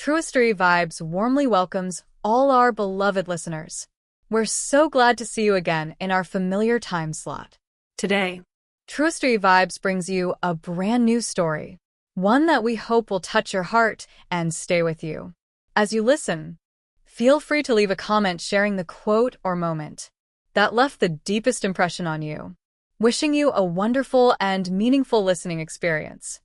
Truistery Vibes warmly welcomes all our beloved listeners. We're so glad to see you again in our familiar time slot. Today, Truistery Vibes brings you a brand new story, one that we hope will touch your heart and stay with you. As you listen, feel free to leave a comment sharing the quote or moment that left the deepest impression on you. Wishing you a wonderful and meaningful listening experience.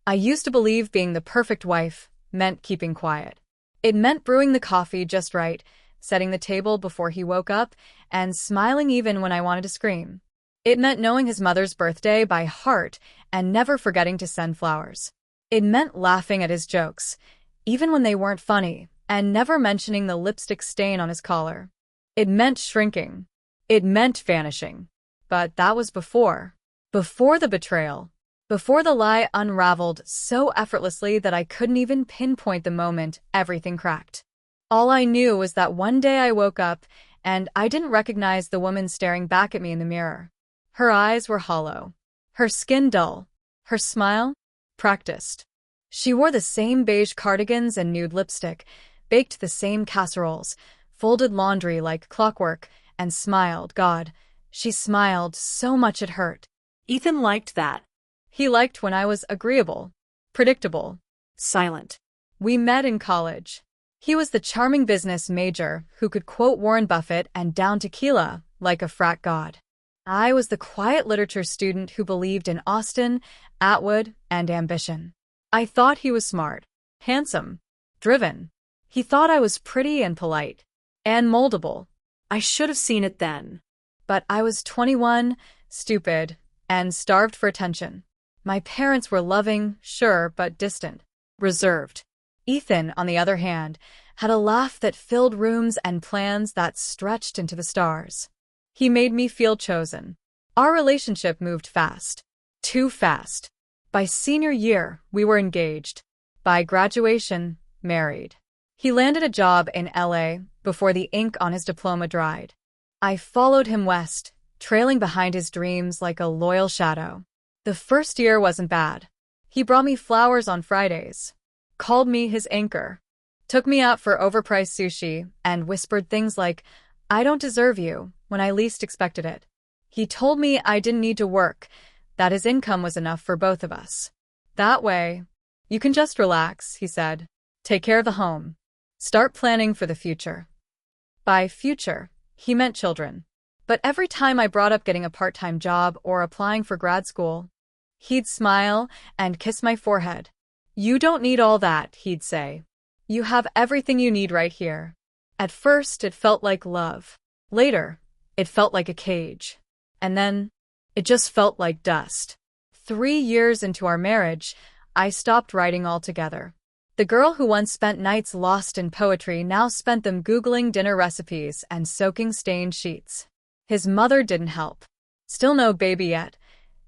I used to believe being the perfect wife meant keeping quiet. It meant brewing the coffee just right, setting the table before he woke up, and smiling even when I wanted to scream. It meant knowing his mother's birthday by heart and never forgetting to send flowers. It meant laughing at his jokes, even when they weren't funny, and never mentioning the lipstick stain on his collar. It meant shrinking. It meant vanishing. But that was before the betrayal. Before the lie unraveled so effortlessly that I couldn't even pinpoint the moment everything cracked. All I knew was that one day I woke up and I didn't recognize the woman staring back at me in the mirror. Her eyes were hollow, her skin dull, her smile practiced. She wore the same beige cardigans and nude lipstick, baked the same casseroles, folded laundry like clockwork, and smiled. God, she smiled so much it hurt. Ethan liked that. He liked when I was agreeable, predictable, Silent. We met in college. He was the charming business major who could quote Warren Buffett and down tequila like a frat god. I was the quiet literature student who believed in Austen, Atwood, and ambition. I thought he was smart, handsome, driven. He thought I was pretty and polite, and moldable. I should have seen it then. But I was 21, stupid, and starved for attention. My parents were loving, sure, but distant, reserved. Ethan, on the other hand, had a laugh that filled rooms and plans that stretched into the stars. He made me feel chosen. Our relationship moved fast. Too fast. By senior year, we were engaged. By graduation, married. He landed a job in LA before the ink on his diploma dried. I followed him west, trailing behind his dreams like a loyal shadow. The first year wasn't bad. He brought me flowers on Fridays, called me his anchor, took me out for overpriced sushi, and whispered things like, "I don't deserve you," when I least expected it. He told me I didn't need to work, that his income was enough for both of us. That way, you can just relax, he said. Take care of the home. Start planning for the future. By future, he meant children. But every time I brought up getting a part-time job or applying for grad school, he'd smile and kiss my forehead. "You don't need all that," he'd say. "You have everything you need right here." At first, it felt like love. Later, it felt like a cage. And then, it just felt like dust. 3 years into our marriage, I stopped writing altogether. The girl who once spent nights lost in poetry now spent them Googling dinner recipes and soaking stained sheets. His mother didn't help. Still no baby yet.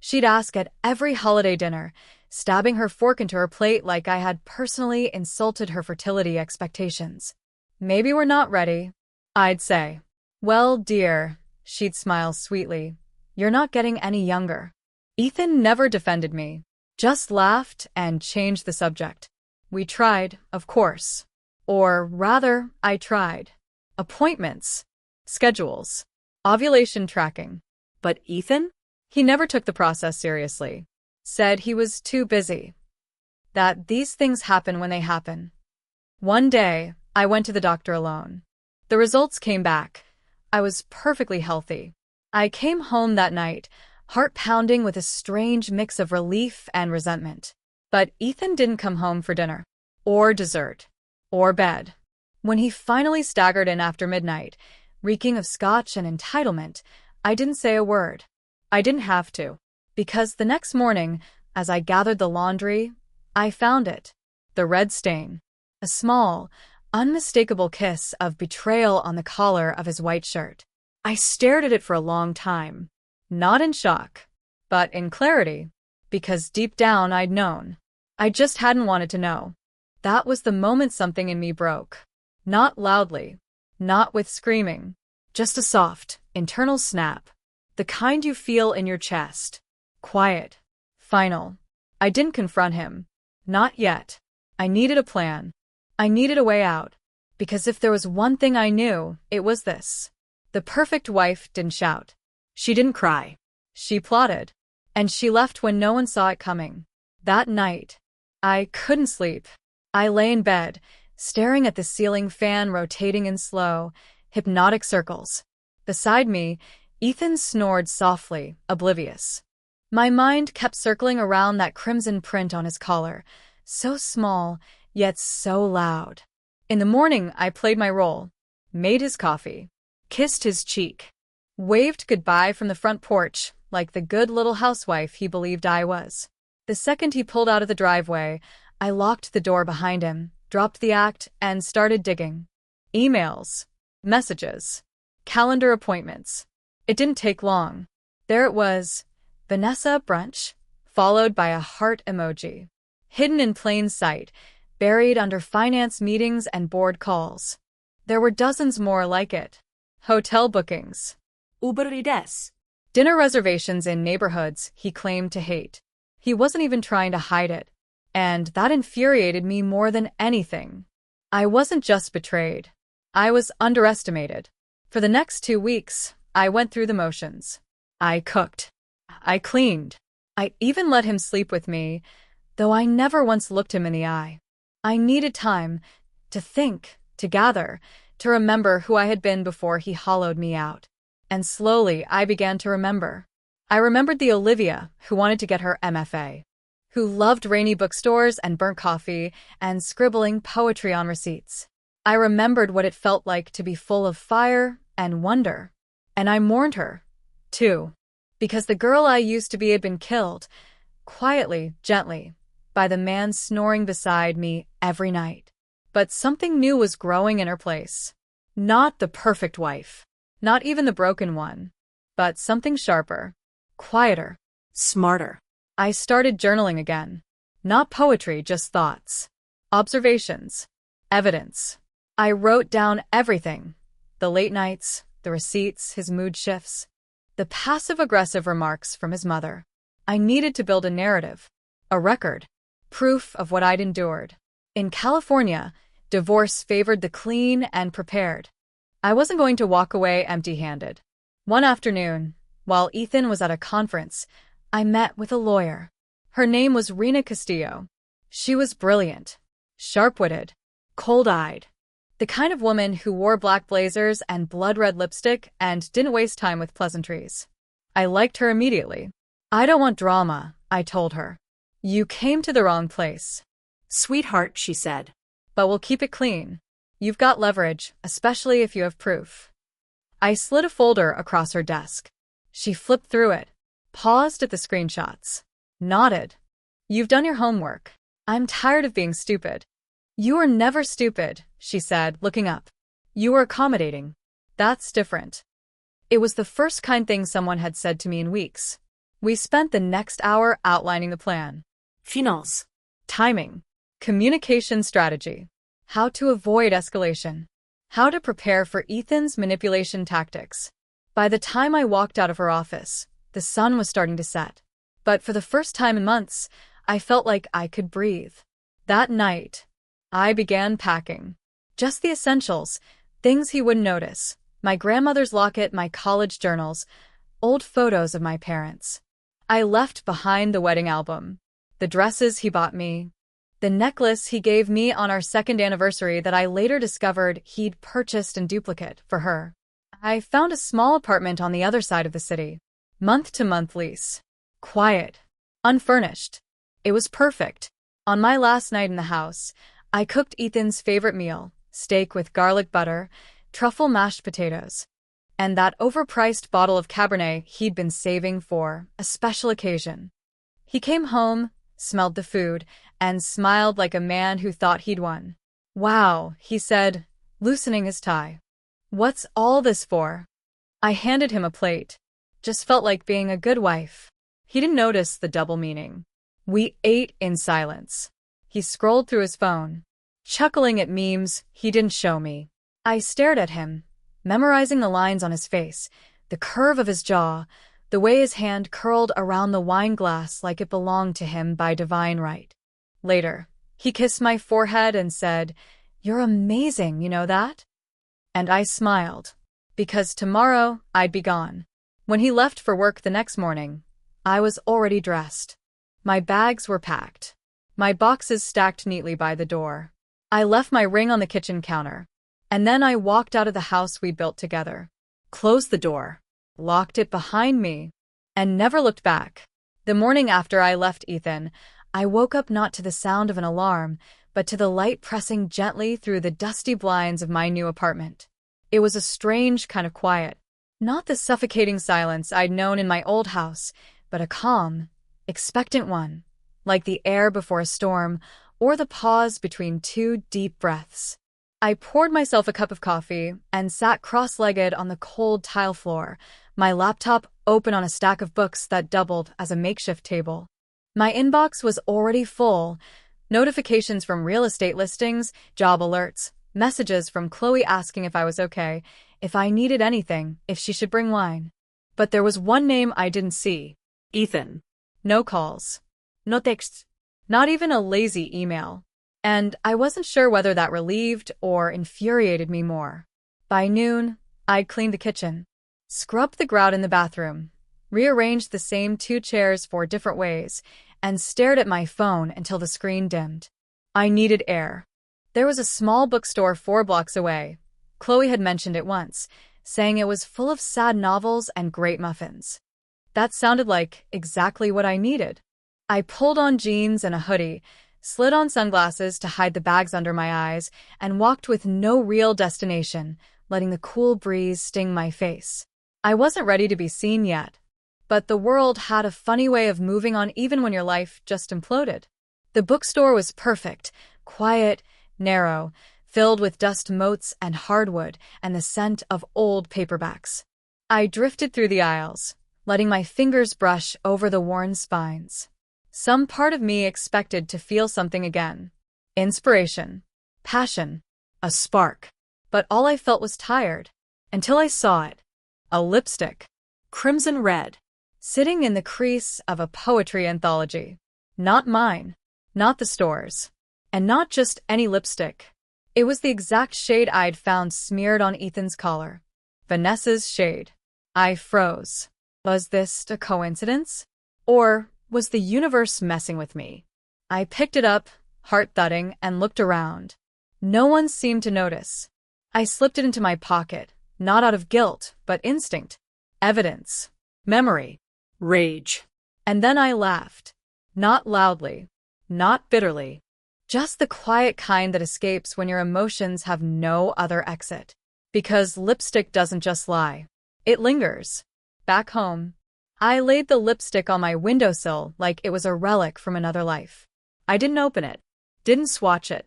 She'd ask at every holiday dinner, stabbing her fork into her plate like I had personally insulted her fertility expectations. "Maybe we're not ready," I'd say. "Well, dear," she'd smile sweetly, "you're not getting any younger." Ethan never defended me, just laughed and changed the subject. We tried, of course. Or rather, I tried. Appointments, schedules, ovulation tracking. But Ethan? He never took the process seriously. Said he was too busy. That these things happen when they happen. One day, I went to the doctor alone. The results came back. I was perfectly healthy. I came home that night, heart pounding with a strange mix of relief and resentment. But Ethan didn't come home for dinner, or dessert, or bed. When he finally staggered in after midnight, reeking of scotch and entitlement, I didn't say a word. I didn't have to, because the next morning, as I gathered the laundry, I found it. The red stain. A small, unmistakable kiss of betrayal on the collar of his white shirt. I stared at it for a long time, not in shock, but in clarity, because deep down I'd known. I just hadn't wanted to know. That was the moment something in me broke. Not loudly, not with screaming, just a soft, internal snap. The kind you feel in your chest. Quiet. Final. I didn't confront him. Not yet. I needed a plan. I needed a way out. Because if there was one thing I knew, it was this. The perfect wife didn't shout. She didn't cry. She plotted. And she left when no one saw it coming. That night, I couldn't sleep. I lay in bed, staring at the ceiling fan rotating in slow, hypnotic circles. Beside me, Ethan snored softly, oblivious. My mind kept circling around that crimson print on his collar, so small, yet so loud. In the morning, I played my role, made his coffee, kissed his cheek, waved goodbye from the front porch like the good little housewife he believed I was. The second he pulled out of the driveway, I locked the door behind him, dropped the act, and started digging. Emails, messages, calendar appointments. It didn't take long. There it was, Vanessa brunch, followed by a heart emoji. Hidden in plain sight, buried under finance meetings and board calls. There were dozens more like it. Hotel bookings. Uber Eats. Dinner reservations in neighborhoods he claimed to hate. He wasn't even trying to hide it. And that infuriated me more than anything. I wasn't just betrayed. I was underestimated. For the next 2 weeks, I went through the motions. I cooked. I cleaned. I even let him sleep with me, though I never once looked him in the eye. I needed time to think, to gather, to remember who I had been before he hollowed me out. And slowly, I began to remember. I remembered the Olivia who wanted to get her MFA, who loved rainy bookstores and burnt coffee and scribbling poetry on receipts. I remembered what it felt like to be full of fire and wonder. And I mourned her, too, because the girl I used to be had been killed, quietly, gently, by the man snoring beside me every night. But something new was growing in her place. Not the perfect wife, not even the broken one, but something sharper, quieter, Smarter. I started journaling again. Not poetry, just thoughts, observations, evidence. I wrote down everything. The late nights, the receipts, his mood shifts, the passive-aggressive remarks from his mother. I needed to build a narrative, a record, proof of what I'd endured. In California, divorce favored the clean and prepared. I wasn't going to walk away empty-handed. One afternoon, while Ethan was at a conference, I met with a lawyer. Her name was Rena Castillo. She was brilliant, sharp-witted, cold-eyed. The kind of woman who wore black blazers and blood-red lipstick and didn't waste time with pleasantries. I liked her immediately. I don't want drama, I told her. You came to the wrong place. Sweetheart, she said. But we'll keep it clean. You've got leverage, especially if you have proof. I slid a folder across her desk. She flipped through it, paused at the screenshots, nodded. You've done your homework. I'm tired of being stupid. You were never stupid, she said, looking up. You were accommodating. That's different. It was the first kind thing someone had said to me in weeks. We spent the next hour outlining the plan. Finance. Timing. Communication strategy. How to avoid escalation. How to prepare for Ethan's manipulation tactics. By the time I walked out of her office, the sun was starting to set. But for the first time in months, I felt like I could breathe. That night, I began packing. Just the essentials, things he wouldn't notice. My grandmother's locket, my college journals, old photos of my parents. I left behind the wedding album, the dresses he bought me, the necklace he gave me on our second anniversary that I later discovered he'd purchased in duplicate for her. I found a small apartment on the other side of the city, month-to-month lease. Quiet, unfurnished. It was perfect. On my last night in the house, I cooked Ethan's favorite meal, steak with garlic butter, truffle mashed potatoes, and that overpriced bottle of Cabernet he'd been saving for a special occasion. He came home, smelled the food, and smiled like a man who thought he'd won. Wow, he said, loosening his tie. What's all this for? I handed him a plate. Just felt like being a good wife. He didn't notice the double meaning. We ate in silence. He scrolled through his phone, chuckling at memes he didn't show me. I stared at him, memorizing the lines on his face, the curve of his jaw, the way his hand curled around the wine glass like it belonged to him by divine right. Later, he kissed my forehead and said, You're amazing, you know that? And I smiled, because tomorrow I'd be gone. When he left for work the next morning, I was already dressed. My bags were packed. My boxes stacked neatly by the door. I left my ring on the kitchen counter. And then I walked out of the house we built together, closed the door, locked it behind me, and never looked back. The morning after I left Ethan, I woke up not to the sound of an alarm, but to the light pressing gently through the dusty blinds of my new apartment. It was a strange kind of quiet. Not the suffocating silence I'd known in my old house, but a calm, expectant one, like the air before a storm or the pause between two deep breaths. I poured myself a cup of coffee and sat cross-legged on the cold tile floor, my laptop open on a stack of books that doubled as a makeshift table. My inbox was already full. Notifications from real estate listings, job alerts, messages from Chloe asking if I was okay, if I needed anything, if she should bring wine. But there was one name I didn't see. Ethan. No calls. No texts. Not even a lazy email. And I wasn't sure whether that relieved or infuriated me more. By noon, I'd cleaned the kitchen, scrubbed the grout in the bathroom, rearranged the same 2 chairs 4 different ways, and stared at my phone until the screen dimmed. I needed air. There was a small bookstore 4 blocks away. Chloe had mentioned it once, saying it was full of sad novels and great muffins. That sounded like exactly what I needed. I pulled on jeans and a hoodie, slid on sunglasses to hide the bags under my eyes, and walked with no real destination, letting the cool breeze sting my face. I wasn't ready to be seen yet, but the world had a funny way of moving on even when your life just imploded. The bookstore was perfect, quiet, narrow, filled with dust motes and hardwood and the scent of old paperbacks. I drifted through the aisles, letting my fingers brush over the worn spines. Some part of me expected to feel something again. Inspiration, passion, a spark. But all I felt was tired, until I saw it. A lipstick, Crimson red. sitting in the crease of a poetry anthology. Not mine, not the store's, and not just any lipstick. It was the exact shade I'd found smeared on Ethan's collar. Vanessa's shade. I froze. Was this a coincidence? Or was the universe messing with me? I picked it up, heart thudding, and looked around. No one seemed to notice. I slipped it into my pocket, not out of guilt, but instinct. Evidence. Memory. Rage. And then I laughed. Not loudly. Not bitterly. Just the quiet kind that escapes when your emotions have no other exit. Because lipstick doesn't just lie. It lingers. Back home, I laid the lipstick on my windowsill like it was a relic from another life. I didn't open it, didn't swatch it.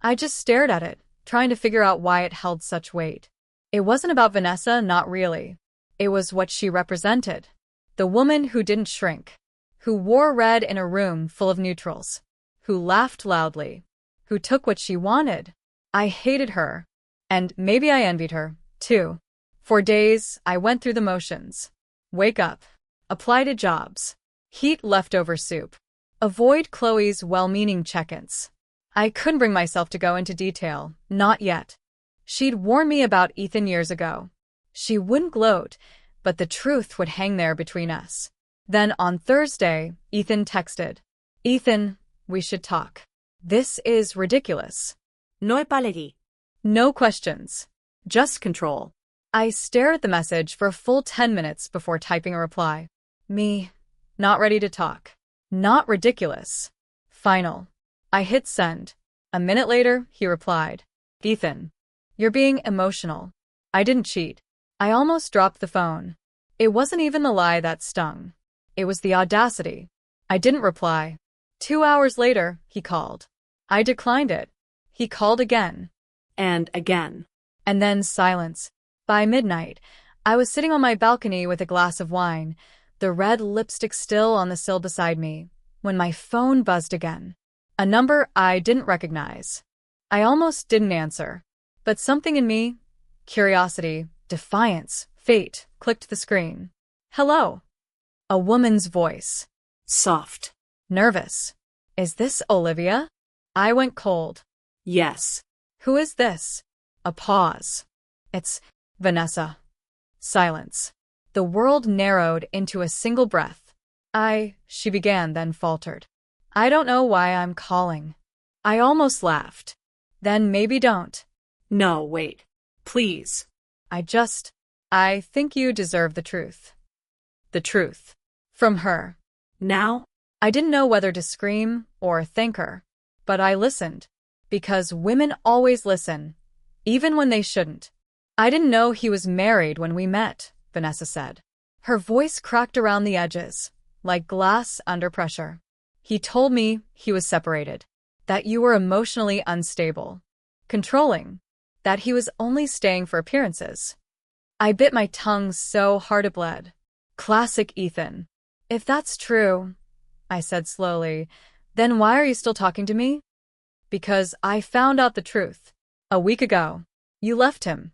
I just stared at it, trying to figure out why it held such weight. It wasn't about Vanessa, not really. It was what she represented. The woman who didn't shrink, who wore red in a room full of neutrals, who laughed loudly, who took what she wanted. I hated her, and maybe I envied her, too. For days, I went through the motions. Wake up. Apply to jobs. Heat leftover soup. Avoid Chloe's well-meaning check-ins. I couldn't bring myself to go into detail, not yet. She'd warned me about Ethan years ago. She wouldn't gloat, but the truth would hang there between us. Then on Thursday, Ethan texted. Ethan, we should talk. This is ridiculous. No epalegi. No questions. Just control. I stared at the message for a full 10 minutes before typing a reply. Me, not ready to talk. Not ridiculous. Final. I hit send. A minute later, he replied. Ethan, you're being emotional. I didn't cheat. I almost dropped the phone. It wasn't even the lie that stung. It was the audacity. I didn't reply. 2 hours later, he called. I declined it. He called again. And again. And then silence. By midnight, I was sitting on my balcony with a glass of wine, the red lipstick still on the sill beside me, when my phone buzzed again. A number I didn't recognize. I almost didn't answer. But something in me, curiosity, defiance, fate, clicked the screen. Hello. A woman's voice. Soft. Nervous. Is this Olivia? I went cold. Yes. Who is this? A pause. It's Vanessa. Silence. The world narrowed into a single breath. She began, then faltered. I don't know why I'm calling. I almost laughed. Then maybe don't. No, wait. Please. I think you deserve the truth. The truth. From her. Now? I didn't know whether to scream or thank her, but I listened. Because women always listen, even when they shouldn't. I didn't know he was married when we met, Vanessa said. Her voice cracked around the edges, like glass under pressure. He told me he was separated, that you were emotionally unstable, controlling, that he was only staying for appearances. I bit my tongue so hard it bled. Classic Ethan. If that's true, I said slowly, then why are you still talking to me? Because I found out the truth. A week ago. You left him.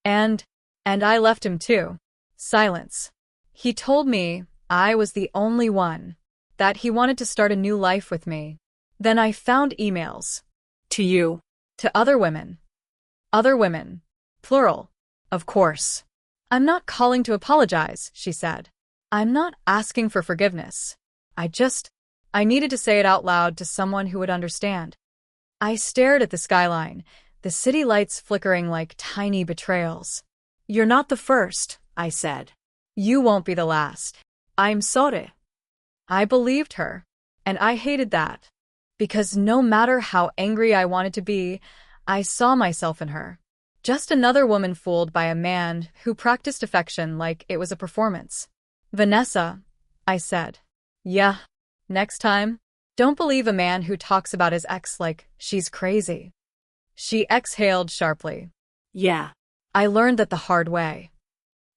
And I left him too. Silence. He told me I was the only one, that he wanted to start a new life with me. Then I found emails. To you. To other women. Other women. Plural. Of course. I'm not calling to apologize, she said. I'm not asking for forgiveness. I needed to say it out loud to someone who would understand. I stared at the skyline, the city lights flickering like tiny betrayals. You're not the first, I said. You won't be the last. I'm sorry. I believed her, and I hated that. Because no matter how angry I wanted to be, I saw myself in her. Just another woman fooled by a man who practiced affection like it was a performance. Vanessa, I said. Yeah. Next time, don't believe a man who talks about his ex like she's crazy. She exhaled sharply. Yeah. I learned that the hard way.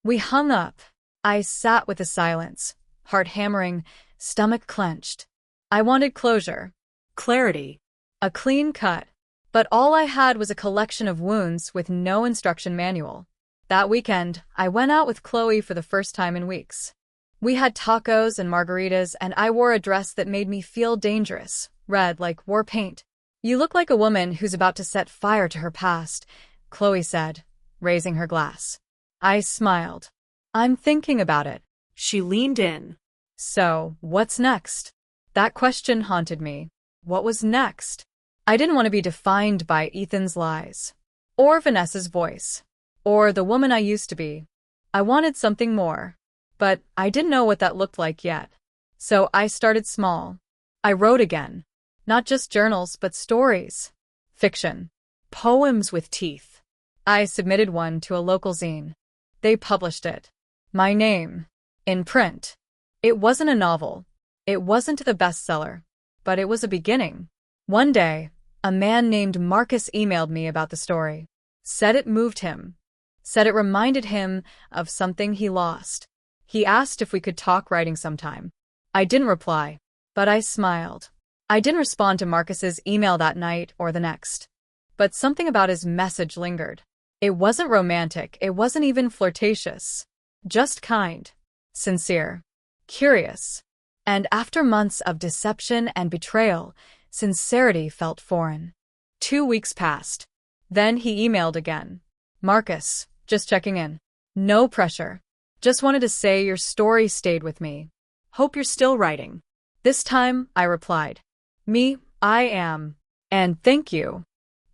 We hung up. I sat with the silence, heart hammering, stomach clenched. I wanted closure. Clarity. A clean cut. But all I had was a collection of wounds with no instruction manual. That weekend, I went out with Chloe for the first time in weeks. We had tacos and margaritas, and I wore a dress that made me feel dangerous, red like war paint. You look like a woman who's about to set fire to her past, Chloe said, raising her glass. I smiled. I'm thinking about it. She leaned in. So, what's next? That question haunted me. What was next? I didn't want to be defined by Ethan's lies, or Vanessa's voice, or the woman I used to be. I wanted something more, but I didn't know what that looked like yet. So I started small. I wrote again. Not just journals, but stories. Fiction. Poems with teeth. I submitted one to a local zine. They published it. My name. In print. It wasn't a novel. It wasn't the bestseller. But it was a beginning. One day, a man named Marcus emailed me about the story. Said it moved him. Said it reminded him of something he lost. He asked if we could talk writing sometime. I didn't reply, but I smiled. I didn't respond to Marcus's email that night or the next. But something about his message lingered. It wasn't romantic, it wasn't even flirtatious. Just kind. Sincere. Curious. And after months of deception and betrayal, sincerity felt foreign. 2 weeks passed. Then he emailed again. Marcus, just checking in. No pressure. Just wanted to say your story stayed with me. Hope you're still writing. This time, I replied. Me, I am. And thank you.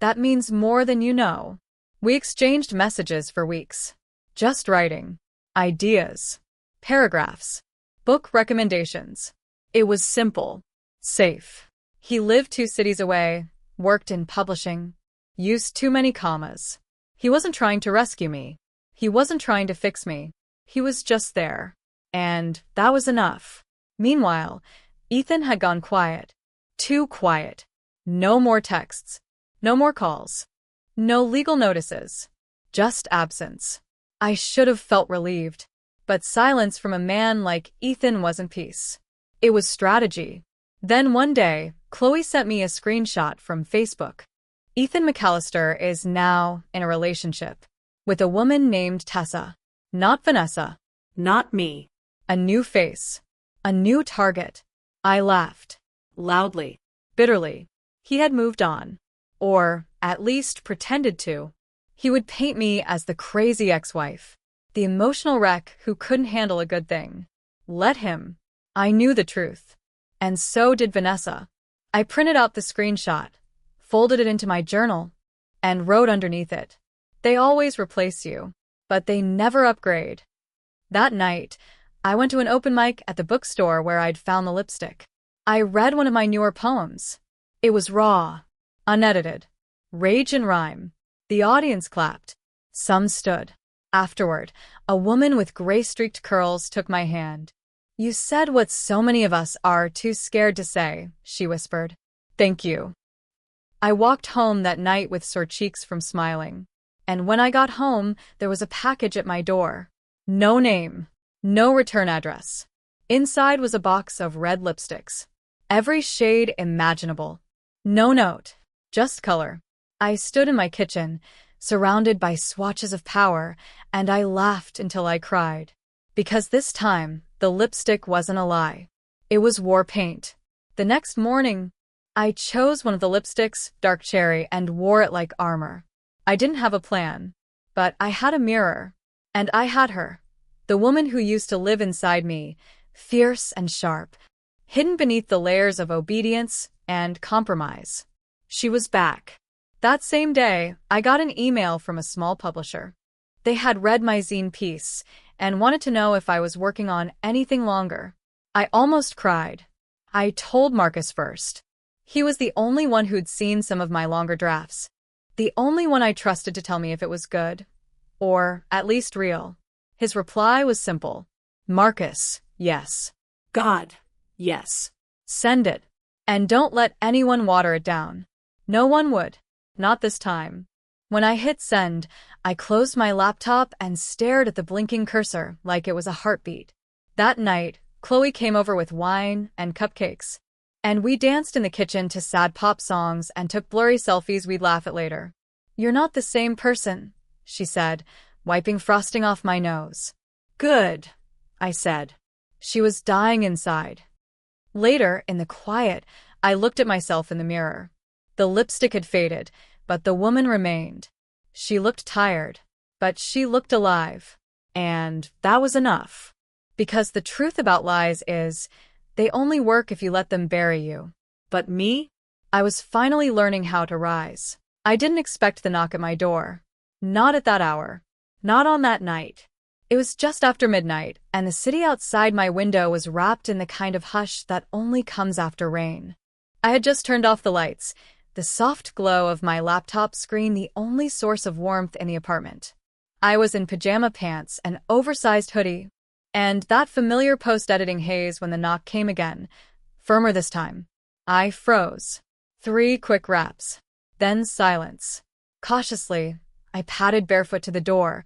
That means more than you know. We exchanged messages for weeks. Just writing. Ideas. Paragraphs. Book recommendations. It was simple. Safe. He lived 2 cities away, worked in publishing, used too many commas. He wasn't trying to rescue me. He wasn't trying to fix me. He was just there. And that was enough. Meanwhile, Ethan had gone quiet. Too quiet. No more texts. No more calls. No legal notices. Just absence. I should have felt relieved. But silence from a man like Ethan wasn't peace. It was strategy. Then one day, Chloe sent me a screenshot from Facebook. Ethan McAllister is now in a relationship with a woman named Tessa. Not Vanessa. Not me. A new face. A new target. I laughed. Loudly. Bitterly. He had moved on. Or, at least pretended to. He would paint me as the crazy ex-wife, the emotional wreck who couldn't handle a good thing. Let him. I knew the truth. And so did Vanessa. I printed out the screenshot, folded it into my journal, and wrote underneath it, "They always replace you, but they never upgrade." That night, I went to an open mic at the bookstore where I'd found the lipstick. I read one of my newer poems. It was raw, unedited, rage and rhyme. The audience clapped. Some stood. Afterward, a woman with gray-streaked curls took my hand. "You said what so many of us are too scared to say," she whispered. "Thank you." I walked home that night with sore cheeks from smiling. And when I got home, there was a package at my door. No name. No return address. Inside was a box of red lipsticks. Every shade imaginable. No note. Just color. I stood in my kitchen, surrounded by swatches of power, and I laughed until I cried. Because this time, the lipstick wasn't a lie. It was war paint. The next morning, I chose one of the lipsticks, dark cherry, and wore it like armor. I didn't have a plan, but I had a mirror. And I had her. The woman who used to live inside me, fierce and sharp, hidden beneath the layers of obedience and compromise. She was back. That same day, I got an email from a small publisher. They had read my zine piece and wanted to know if I was working on anything longer. I almost cried. I told Marcus first. He was the only one who'd seen some of my longer drafts. The only one I trusted to tell me if it was good. Or at least real. His reply was simple. "Marcus, yes." God, yes. "Send it. And don't let anyone water it down." No one would. Not this time. When I hit send, I closed my laptop and stared at the blinking cursor like it was a heartbeat. That night, Chloe came over with wine and cupcakes. And we danced in the kitchen to sad pop songs and took blurry selfies we'd laugh at later. "You're not the same person," she said, wiping frosting off my nose. "Good," I said. She was dying inside. Later, in the quiet, I looked at myself in the mirror. The lipstick had faded, but the woman remained. She looked tired, but she looked alive. And that was enough. Because the truth about lies is, they only work if you let them bury you. But me? I was finally learning how to rise. I didn't expect the knock at my door. Not at that hour. Not on that night. It was just after midnight, and the city outside my window was wrapped in the kind of hush that only comes after rain. I had just turned off the lights, the soft glow of my laptop screen the only source of warmth in the apartment. I was in pajama pants, an oversized hoodie, and that familiar post-editing haze when the knock came again, firmer this time. I froze. 3 quick raps. Then silence. Cautiously, I padded barefoot to the door,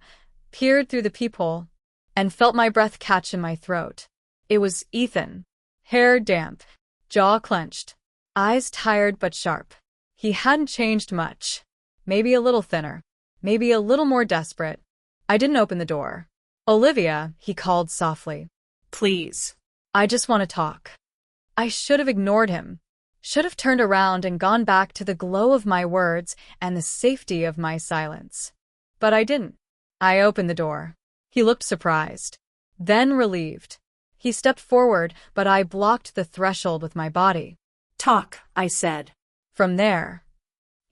peered through the peephole, and felt my breath catch in my throat. It was Ethan. Hair damp, jaw clenched, eyes tired but sharp. He hadn't changed much. Maybe a little thinner. Maybe a little more desperate. I didn't open the door. "Olivia," he called softly. Please. "I just want to talk." I should have ignored him. Should have turned around and gone back to the glow of my words and the safety of my silence. But I didn't. I opened the door. He looked surprised. Then relieved. He stepped forward, but I blocked the threshold with my body. Talk, I said. From there,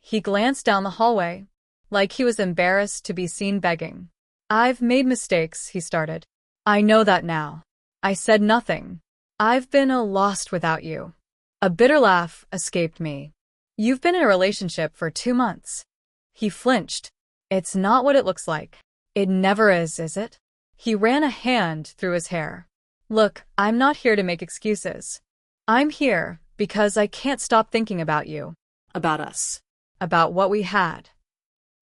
he glanced down the hallway, like he was embarrassed to be seen begging. "I've made mistakes," he started. "I know that now." I said nothing. "I've been lost without you." A bitter laugh escaped me. "You've been in a relationship for 2 months. He flinched. "It's not what it looks like." "It never is it?" He ran a hand through his hair. "Look, I'm not here to make excuses. I'm here because I can't stop thinking about you." About us. "About what we had."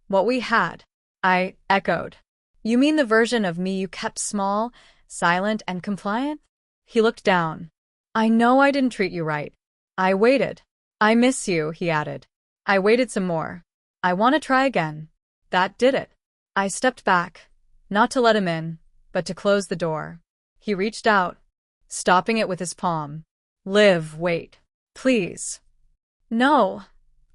"What we had," I echoed. "You mean the version of me you kept small, silent, and compliant?" He looked down. "I know I didn't treat you right. I waited." "I miss you," he added. I waited some more. "I want to try again." That did it. I stepped back, not to let him in, but to close the door. He reached out, stopping it with his palm. "Liv, wait. Please." "No,"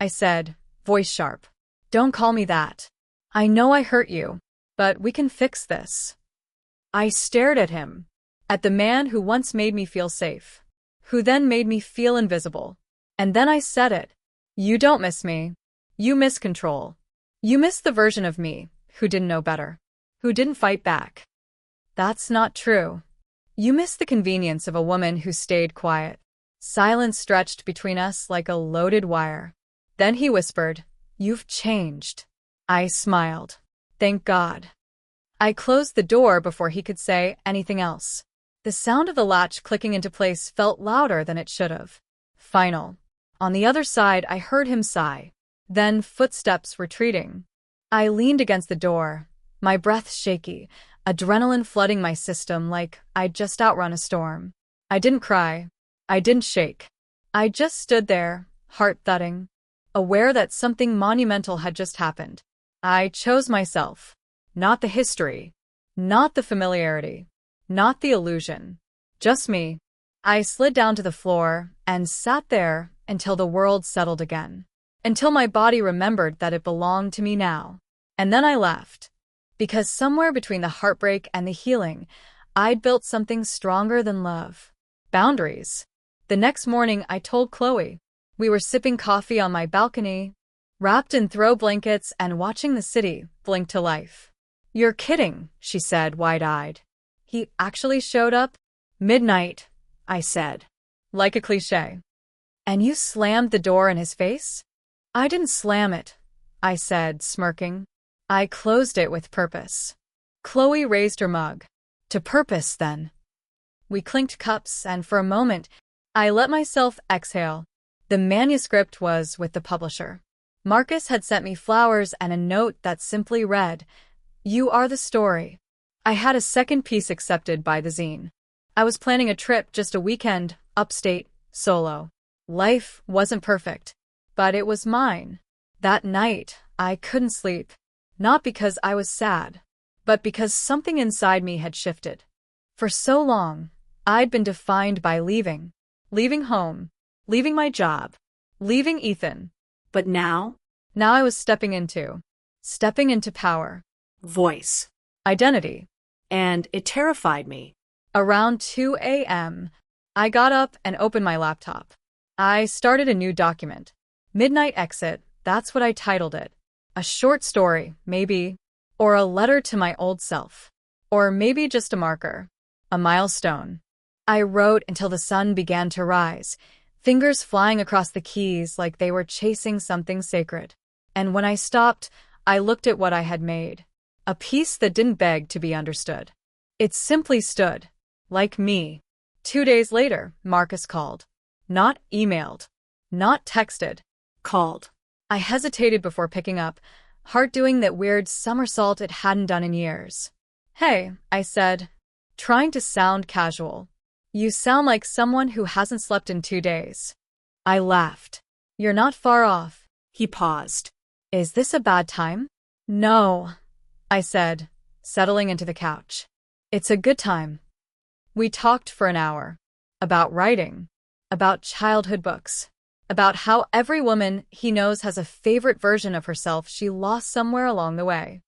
I said, voice sharp. Don't call me that. I know I hurt you, but we can fix this. I stared at him, at the man who once made me feel safe, who then made me feel invisible. And then I said it. You don't miss me. You miss control. You miss the version of me who didn't know better, who didn't fight back. That's not true. You miss the convenience of a woman who stayed quiet. Silence stretched between us like a loaded wire. Then he whispered, "You've changed." I smiled. Thank God. I closed the door before he could say anything else. The sound of the latch clicking into place felt louder than it should have. Final. On the other side, I heard him sigh. Then footsteps retreating. I leaned against the door, my breath shaky, adrenaline flooding my system like I'd just outrun a storm. I didn't cry. I didn't shake. I just stood there, heart thudding, aware that something monumental had just happened. I chose myself. Not the history. Not the familiarity. Not the illusion. Just me. I slid down to the floor and sat there until the world settled again. Until my body remembered that it belonged to me now. And then I left. Because somewhere between the heartbreak and the healing, I'd built something stronger than love. Boundaries. The next morning, I told Chloe. We were sipping coffee on my balcony, wrapped in throw blankets and watching the city blink to life. "You're kidding," she said, wide-eyed. "He actually showed up?" "Midnight," I said. Like a cliché. "And you slammed the door in his face?" "I didn't slam it," I said, smirking. "I closed it with purpose." Chloe raised her mug. "To purpose, then." We clinked cups, and for a moment, I let myself exhale. The manuscript was with the publisher. Marcus had sent me flowers and a note that simply read, "You are the story." I had a second piece accepted by the zine. I was planning a trip, just a weekend, upstate, solo. Life wasn't perfect, but it was mine. That night, I couldn't sleep. Not because I was sad, but because something inside me had shifted. For so long, I'd been defined by leaving. Leaving home. Leaving my job. Leaving Ethan. But now I was stepping into power. Voice. Identity. And it terrified me. Around 2 a.m., I got up and opened my laptop. I started a new document. Midnight Exit, that's what I titled it. A short story, maybe. Or a letter to my old self. Or maybe just a marker. A milestone. I wrote until the sun began to rise, fingers flying across the keys like they were chasing something sacred. And when I stopped, I looked at what I had made. A piece that didn't beg to be understood. It simply stood. Like me. 2 days later, Marcus called. Not emailed. Not texted. Called. I hesitated before picking up, heart doing that weird somersault it hadn't done in years. "Hey," I said, trying to sound casual. "You sound like someone who hasn't slept in 2 days." I laughed. "You're not far off." He paused. "Is this a bad time?" "No," I said, settling into the couch. "It's a good time." We talked for an hour. About writing. About childhood books. About how every woman he knows has a favorite version of herself she lost somewhere along the way.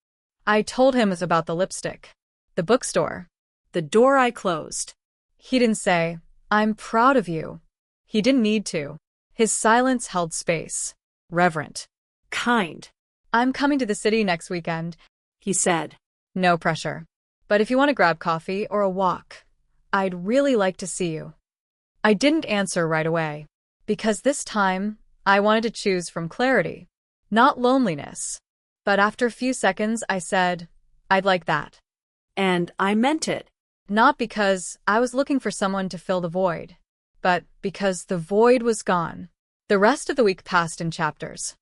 I told him it was about the lipstick. The bookstore. The door I closed. He didn't say, "I'm proud of you." He didn't need to. His silence held space. Reverent. Kind. "I'm coming to the city next weekend," he said. "No pressure. But if you want to grab coffee or a walk, I'd really like to see you." I didn't answer right away. Because this time, I wanted to choose from clarity, not loneliness. But after a few seconds, I said, "I'd like that." And I meant it. Not because I was looking for someone to fill the void, but because the void was gone. The rest of the week passed in chapters.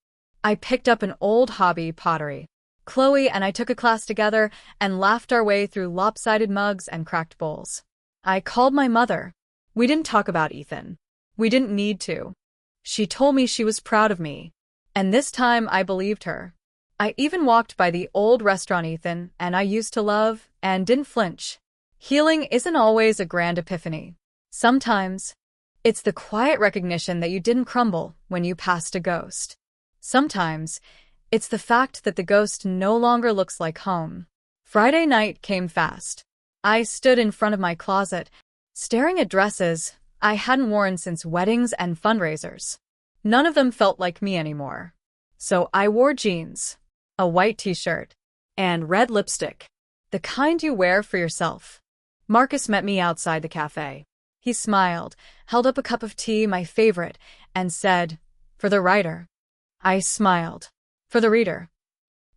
I picked up an old hobby, pottery. Chloe and I took a class together and laughed our way through lopsided mugs and cracked bowls. I called my mother. We didn't talk about Ethan. We didn't need to. She told me she was proud of me. And this time I believed her. I even walked by the old restaurant Ethan and I used to love and didn't flinch. Healing isn't always a grand epiphany. Sometimes, it's the quiet recognition that you didn't crumble when you passed a ghost. Sometimes, It's the fact that the ghost no longer looks like home. Friday night came fast. I stood in front of my closet, staring at dresses I hadn't worn since weddings and fundraisers. None of them felt like me anymore. So I wore jeans, a white t-shirt, And red lipstick. the kind you wear for yourself. Marcus met me outside the cafe. He smiled, held up a cup of tea, my favorite, and said, "For the writer." I smiled. "For the reader."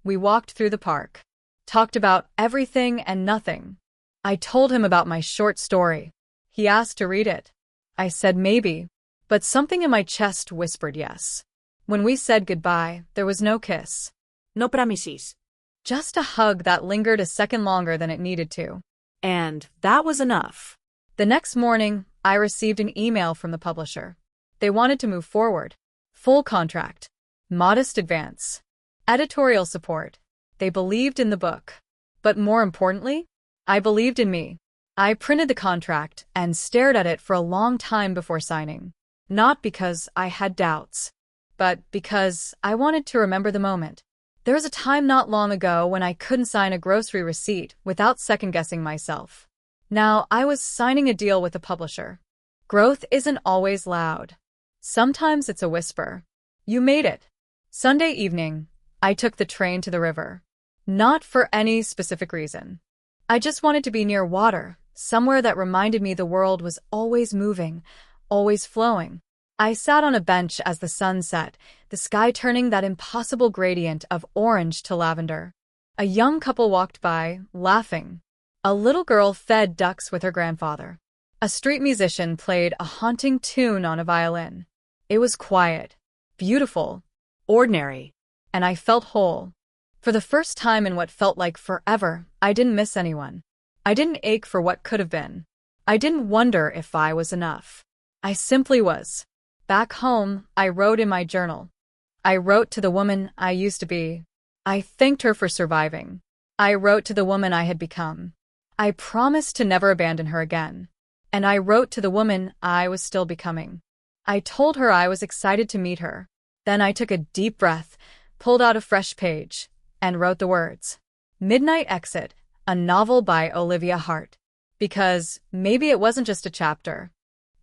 We walked through the park, talked about everything and nothing. I told him about my short story. He asked to read it. I said maybe, but something in my chest whispered yes. When we said goodbye, there was no kiss. No promises. Just a hug that lingered a second longer than it needed to. And that was enough. The next morning, I received an email from the publisher. They wanted to move forward. Full contract. Modest advance. Editorial support. They believed in the book. But more importantly, I believed in me. I printed the contract and stared at it for a long time before signing. Not because I had doubts, but because I wanted to remember the moment. There was a time not long ago when I couldn't sign a grocery receipt without second-guessing myself. Now I was signing a deal with a publisher. Growth isn't always loud. Sometimes it's a whisper. You made it. Sunday evening, I took the train to the river. Not for any specific reason. I just wanted to be near water, somewhere that reminded me the world was always moving, always flowing. I sat on a bench as the sun set, the sky turning that impossible gradient of orange to lavender. A young couple walked by, laughing. A little girl fed ducks with her grandfather. A street musician played a haunting tune on a violin. It was quiet, beautiful, Ordinary. and I felt whole. For the first time in what felt like forever, I didn't miss anyone. I didn't ache for what could have been. I didn't wonder if I was enough. I simply was. Back home, I wrote in my journal. I wrote to the woman I used to be. I thanked her for surviving. I wrote to the woman I had become. I promised to never abandon her again. And I wrote to the woman I was still becoming. I told her I was excited to meet her. Then I took a deep breath, pulled out a fresh page, and wrote the words. Midnight Exit, a novel by Olivia Hart. Because maybe it wasn't just a chapter.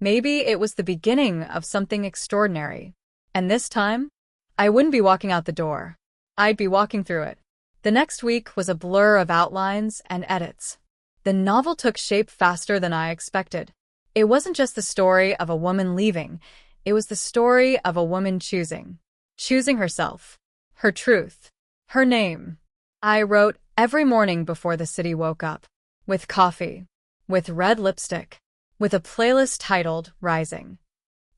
Maybe it was the beginning of something extraordinary. And this time, I wouldn't be walking out the door. I'd be walking through it. The next week was a blur of outlines and edits. The novel took shape faster than I expected. It wasn't just the story of a woman leaving. It was the story of a woman choosing. Choosing herself. Her truth. Her name. I wrote every morning before the city woke up. With coffee. With red lipstick. With a playlist titled Rising.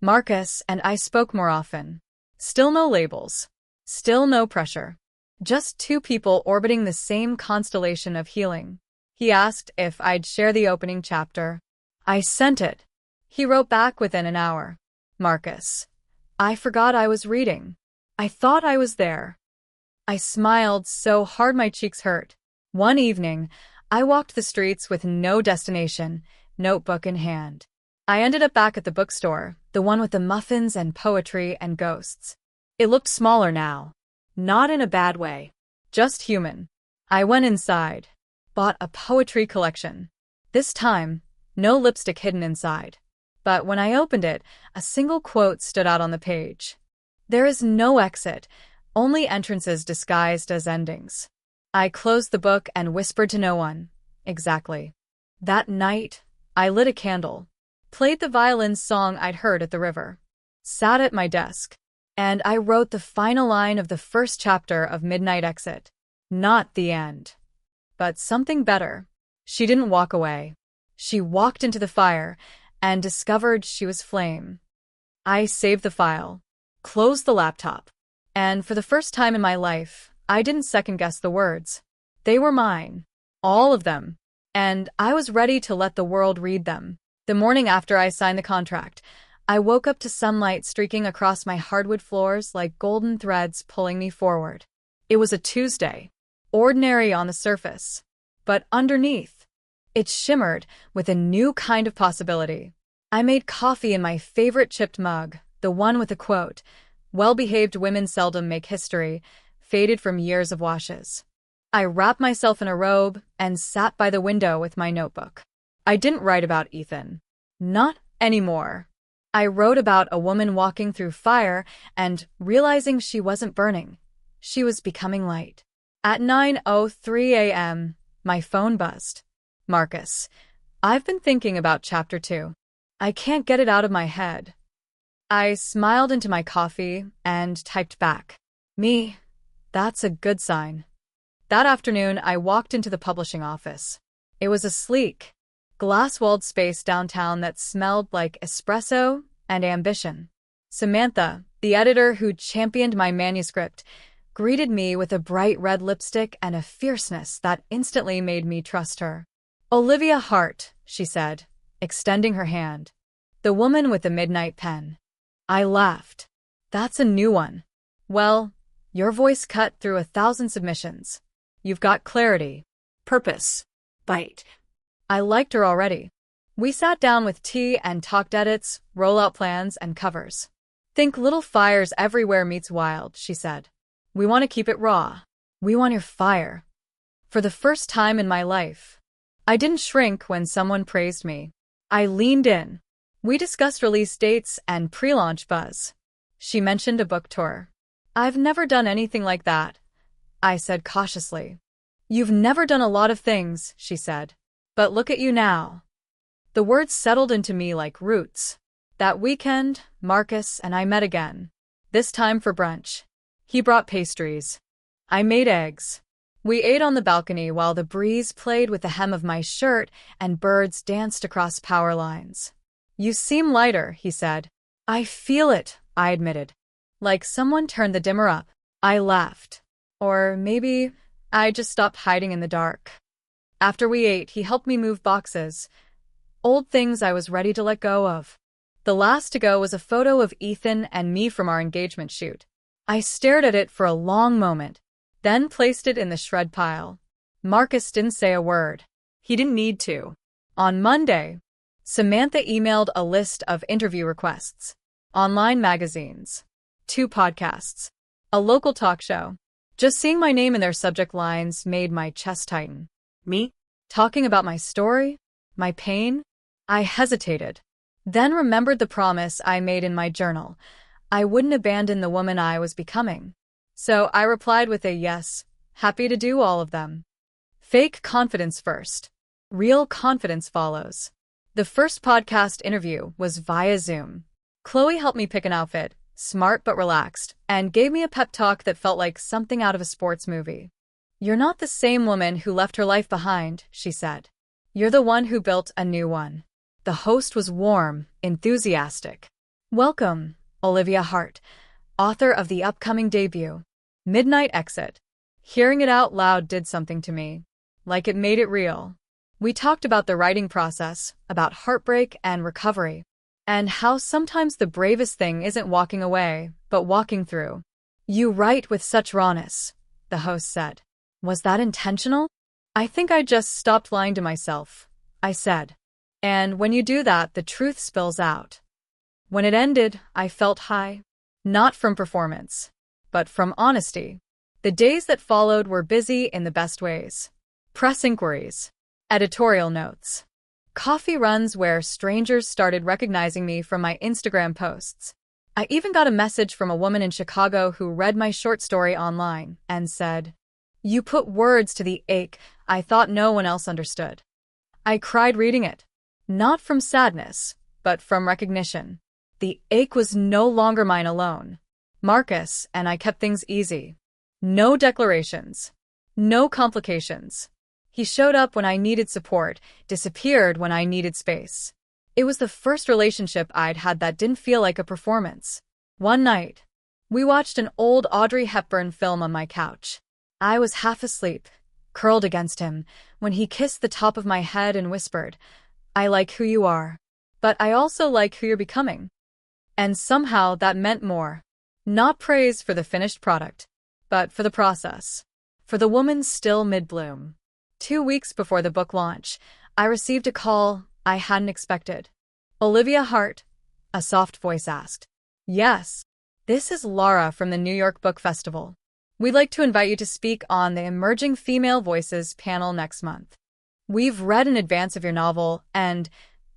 Marcus and I spoke more often. Still no labels. Still no pressure. Just two people orbiting the same constellation of healing. He asked if I'd share the opening chapter. I sent it. He wrote back within an hour. Marcus, I forgot I was reading. I thought I was there. I smiled so hard my cheeks hurt. One evening, I walked the streets with no destination, notebook in hand. I ended up back at the bookstore, the one with the muffins and poetry and ghosts. It looked smaller now. Not in a bad way. Just human. I went inside. Bought a poetry collection. This time, no lipstick hidden inside. But when I opened it, a single quote stood out on the page. There is no exit, only entrances disguised as endings. I closed the book and whispered to no one. Exactly. That night, I lit a candle, played the violin song I'd heard at the river, sat at my desk, and I wrote the final line of the first chapter of Midnight Exit. Not the end. But something better. She didn't walk away. She walked into the fire and discovered she was flame. I saved the file, closed the laptop, and for the first time in my life, I didn't second-guess the words. They were mine. All of them. And I was ready to let the world read them. The morning after I signed the contract, I woke up to sunlight streaking across my hardwood floors like golden threads pulling me forward. It was a Tuesday. Ordinary on the surface. But underneath, it shimmered with a new kind of possibility. I made coffee in my favorite chipped mug, the one with the quote, "Well-behaved women seldom make history," faded from years of washes. I wrapped myself in a robe and sat by the window with my notebook. I didn't write about Ethan. Not anymore. I wrote about a woman walking through fire and realizing she wasn't burning. She was becoming light. At 9:03 a.m., my phone buzzed. Marcus, I've been thinking about chapter 2. I can't get it out of my head. I smiled into my coffee and typed back. Me, that's a good sign. That afternoon, I walked into the publishing office. It was a sleek, glass-walled space downtown that smelled like espresso and ambition. Samantha, the editor who championed my manuscript, greeted me with a bright red lipstick and a fierceness that instantly made me trust her. Olivia Hart, she said, extending her hand. The woman with the midnight pen. I laughed. That's a new one. Well, your voice cut through 1,000 submissions. You've got clarity. Purpose. Bite. I liked her already. We sat down with tea and talked edits, rollout plans, and covers. Think Little Fires Everywhere meets Wild, she said. We want to keep it raw. We want your fire. For the first time in my life, I didn't shrink when someone praised me. I leaned in. We discussed release dates and pre-launch buzz. She mentioned a book tour. I've never done anything like that, I said cautiously. You've never done a lot of things, she said. But look at you now. The words settled into me like roots. That weekend, Marcus and I met again. This time for brunch. He brought pastries. I made eggs. We ate on the balcony while the breeze played with the hem of my shirt and birds danced across power lines. You seem lighter, he said. I feel it, I admitted. Like someone turned the dimmer up. I laughed. Or maybe I just stopped hiding in the dark. After we ate, he helped me move boxes. Old things I was ready to let go of. The last to go was a photo of Ethan and me from our engagement shoot. I stared at it for a long moment, then placed it in the shred pile. Marcus didn't say a word. He didn't need to. On Monday, Samantha emailed a list of interview requests. Online magazines. 2 podcasts. A local talk show. Just seeing my name in their subject lines made my chest tighten. Me? Talking about my story? My pain? I hesitated. Then remembered the promise I made in my journal. I wouldn't abandon the woman I was becoming. So I replied with a yes, happy to do all of them. Fake confidence first. Real confidence follows. The first podcast interview was via Zoom. Chloe helped me pick an outfit, smart but relaxed, and gave me a pep talk that felt like something out of a sports movie. You're not the same woman who left her life behind, she said. You're the one who built a new one. The host was warm, enthusiastic. Welcome, Olivia Hart, author of the upcoming debut, Midnight Exit. Hearing it out loud did something to me, like it made it real. We talked about the writing process, about heartbreak and recovery, and how sometimes the bravest thing isn't walking away, but walking through. You write with such rawness, the host said. Was that intentional? I think I just stopped lying to myself, I said. And when you do that, the truth spills out. When it ended, I felt high. Not from performance, but from honesty. The days that followed were busy in the best ways. Press inquiries. Editorial notes. Coffee runs where strangers started recognizing me from my Instagram posts. I even got a message from a woman in Chicago who read my short story online and said, "You put words to the ache I thought no one else understood." I cried reading it. Not from sadness, but from recognition. The ache was no longer mine alone. Marcus and I kept things easy. No declarations. No complications. He showed up when I needed support, disappeared when I needed space. It was the first relationship I'd had that didn't feel like a performance. One night, we watched an old Audrey Hepburn film on my couch. I was half asleep, curled against him, when he kissed the top of my head and whispered, "I like who you are, but I also like who you're becoming." And somehow that meant more. Not praise for the finished product, but for the process. For the woman still mid-bloom. 2 weeks before the book launch, I received a call I hadn't expected. "Olivia Hart?" a soft voice asked. "Yes. This is Laura from the New York Book Festival. We'd like to invite you to speak on the Emerging Female Voices panel next month. We've read in advance of your novel, and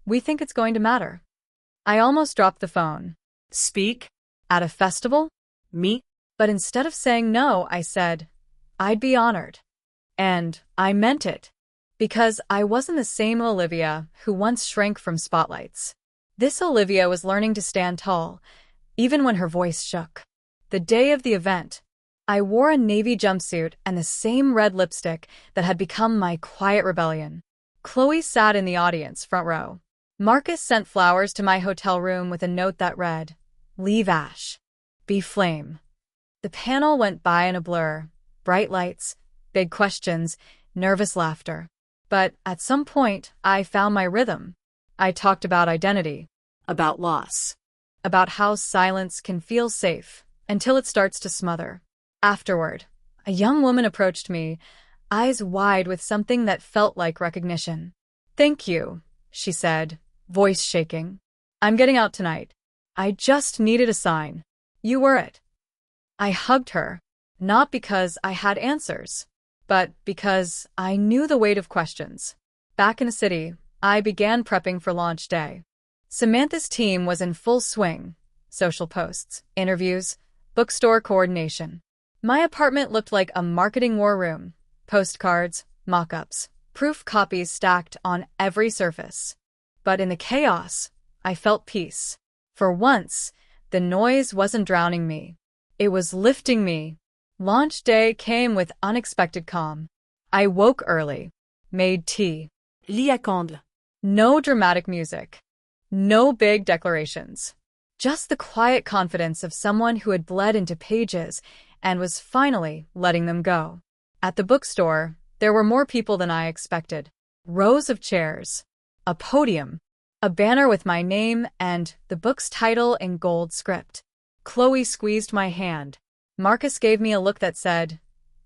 we think it's going to matter. I almost dropped the phone. Speak? At a festival? Me? But instead of saying no, I said, I'd be honored. And I meant it. Because I wasn't the same Olivia who once shrank from spotlights. This Olivia was learning to stand tall, even when her voice shook. The day of the event, I wore a navy jumpsuit and the same red lipstick that had become my quiet rebellion. Chloe sat in the audience, front row. Marcus sent flowers to my hotel room with a note that read, "Leave ash. Be flame." The panel went by in a blur. Bright lights, big questions, nervous laughter. But at some point, I found my rhythm. I talked about identity. About loss. About how silence can feel safe until it starts to smother. Afterward, a young woman approached me, eyes wide with something that felt like recognition. "Thank you," she said, voice shaking. "I'm getting out tonight. I just needed a sign. You were it." I hugged her, not because I had answers, but because I knew the weight of questions. Back in the city, I began prepping for launch day. Samantha's team was in full swing. Social posts, interviews, bookstore coordination. My apartment looked like a marketing war room. Postcards, mock-ups, proof copies stacked on every surface. But in the chaos, I felt peace. For once, the noise wasn't drowning me. It was lifting me. Launch day came with unexpected calm. I woke early, made tea. Lit à candle. No dramatic music. No big declarations. Just the quiet confidence of someone who had bled into pages and was finally letting them go. At the bookstore, there were more people than I expected. Rows of chairs. A podium. A banner with my name and the book's title in gold script. Chloe squeezed my hand. Marcus gave me a look that said,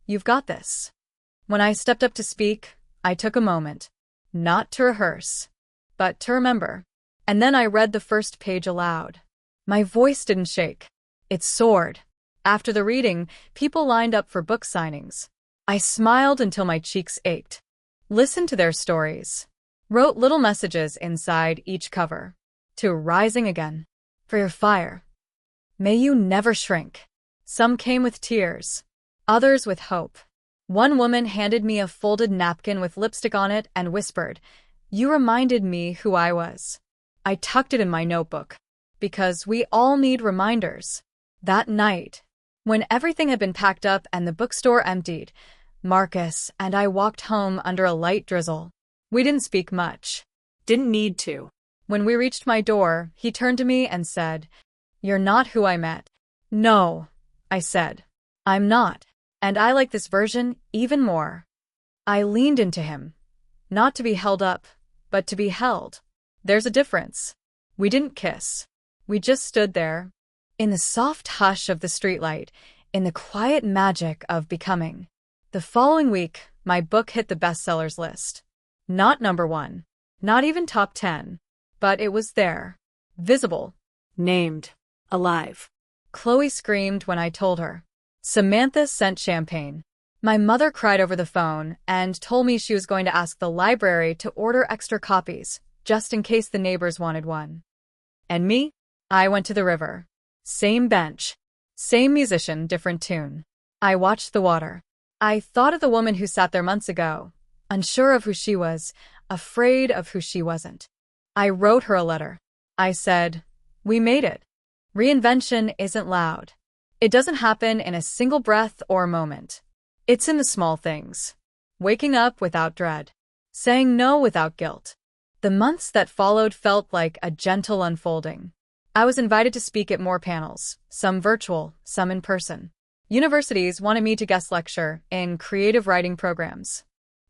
"You've got this." When I stepped up to speak, I took a moment. Not to rehearse, but to remember. And then I read the first page aloud. My voice didn't shake. It soared. After the reading, people lined up for book signings. I smiled until my cheeks ached. Listened to their stories. Wrote little messages inside each cover. To rising again. For your fire. May you never shrink. Some came with tears. Others with hope. One woman handed me a folded napkin with lipstick on it and whispered, "You reminded me who I was." I tucked it in my notebook. Because we all need reminders. That night, when everything had been packed up and the bookstore emptied, Marcus and I walked home under a light drizzle. We didn't speak much. Didn't need to. When we reached my door, he turned to me and said, "You're not who I met." "No," I said. "I'm not. And I like this version even more." I leaned into him. Not to be held up, but to be held. There's a difference. We didn't kiss. We just stood there. In the soft hush of the streetlight, in the quiet magic of becoming. The following week, my book hit the bestsellers list. Not number 1. Not even top 10. But it was there. Visible. Named. Alive. Chloe screamed when I told her. Samantha sent champagne. My mother cried over the phone and told me she was going to ask the library to order extra copies, just in case the neighbors wanted one. And me? I went to the river. Same bench. Same musician, different tune. I watched the water. I thought of the woman who sat there months ago, unsure of who she was, afraid of who she wasn't. I wrote her a letter. I said, "We made it. Reinvention isn't loud. It doesn't happen in a single breath or moment. It's in the small things. Waking up without dread. Saying no without guilt." The months that followed felt like a gentle unfolding. I was invited to speak at more panels, some virtual, some in person. Universities wanted me to guest lecture in creative writing programs.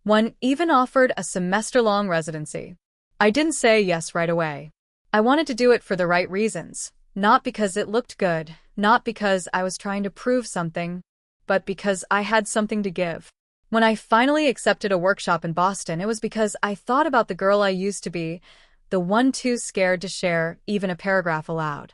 One even offered a semester-long residency. I didn't say yes right away. I wanted to do it for the right reasons, not because it looked good, not because I was trying to prove something, but because I had something to give. When I finally accepted a workshop in Boston, it was because I thought about the girl I used to be, the one too scared to share even a paragraph aloud.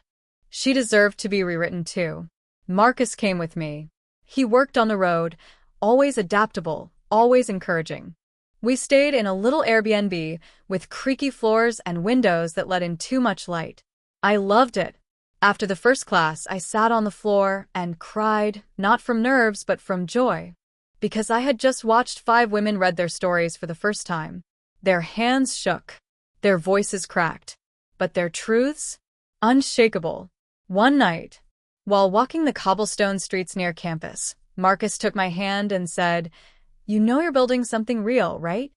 She deserved to be rewritten too. Marcus came with me. He worked on the road, always adaptable, always encouraging. We stayed in a little Airbnb with creaky floors and windows that let in too much light. I loved it. After the first class, I sat on the floor and cried, not from nerves but from joy. Because I had just watched 5 women read their stories for the first time. Their hands shook. Their voices cracked. But their truths? Unshakable. One night, while walking the cobblestone streets near campus, Marcus took my hand and said, "You know you're building something real, right?"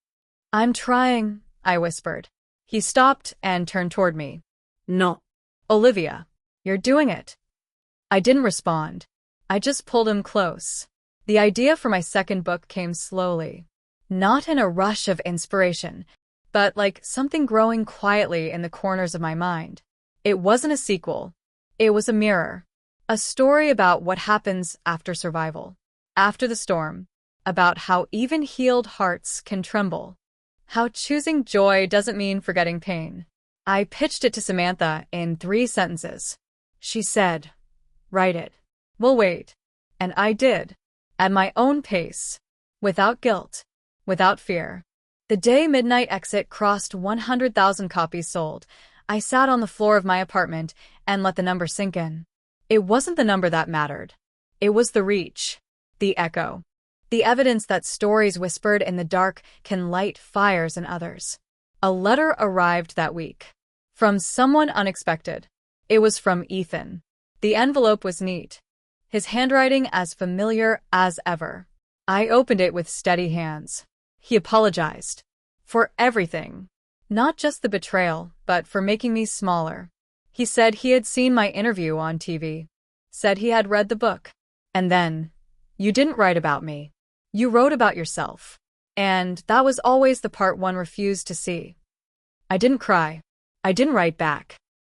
"I'm trying," I whispered. He stopped and turned toward me. No. "Olivia, you're doing it." I didn't respond. I just pulled him close. The idea for my second book came slowly. Not in a rush of inspiration, but like something growing quietly in the corners of my mind. It wasn't a sequel. It was a mirror. A story about what happens after survival, after the storm, about how even healed hearts can tremble, how choosing joy doesn't mean forgetting pain. I pitched it to Samantha in 3 sentences. She said, "Write it. We'll wait." And I did, at my own pace, without guilt, without fear. The day Midnight Exit crossed 100,000 copies sold, I sat on the floor of my apartment and let the number sink in. It wasn't the number that mattered. It was the reach, the echo, the evidence that stories whispered in the dark can light fires in others. A letter arrived that week. From someone unexpected. It was from Ethan. The envelope was neat. His handwriting as familiar as ever. I opened it with steady hands. He apologized. For everything. Not just the betrayal, but for making me smaller. He said he had seen my interview on TV. Said he had read the book. And then, "You didn't write about me. You wrote about yourself." And that was always the part one refused to see. I didn't cry. I didn't write back.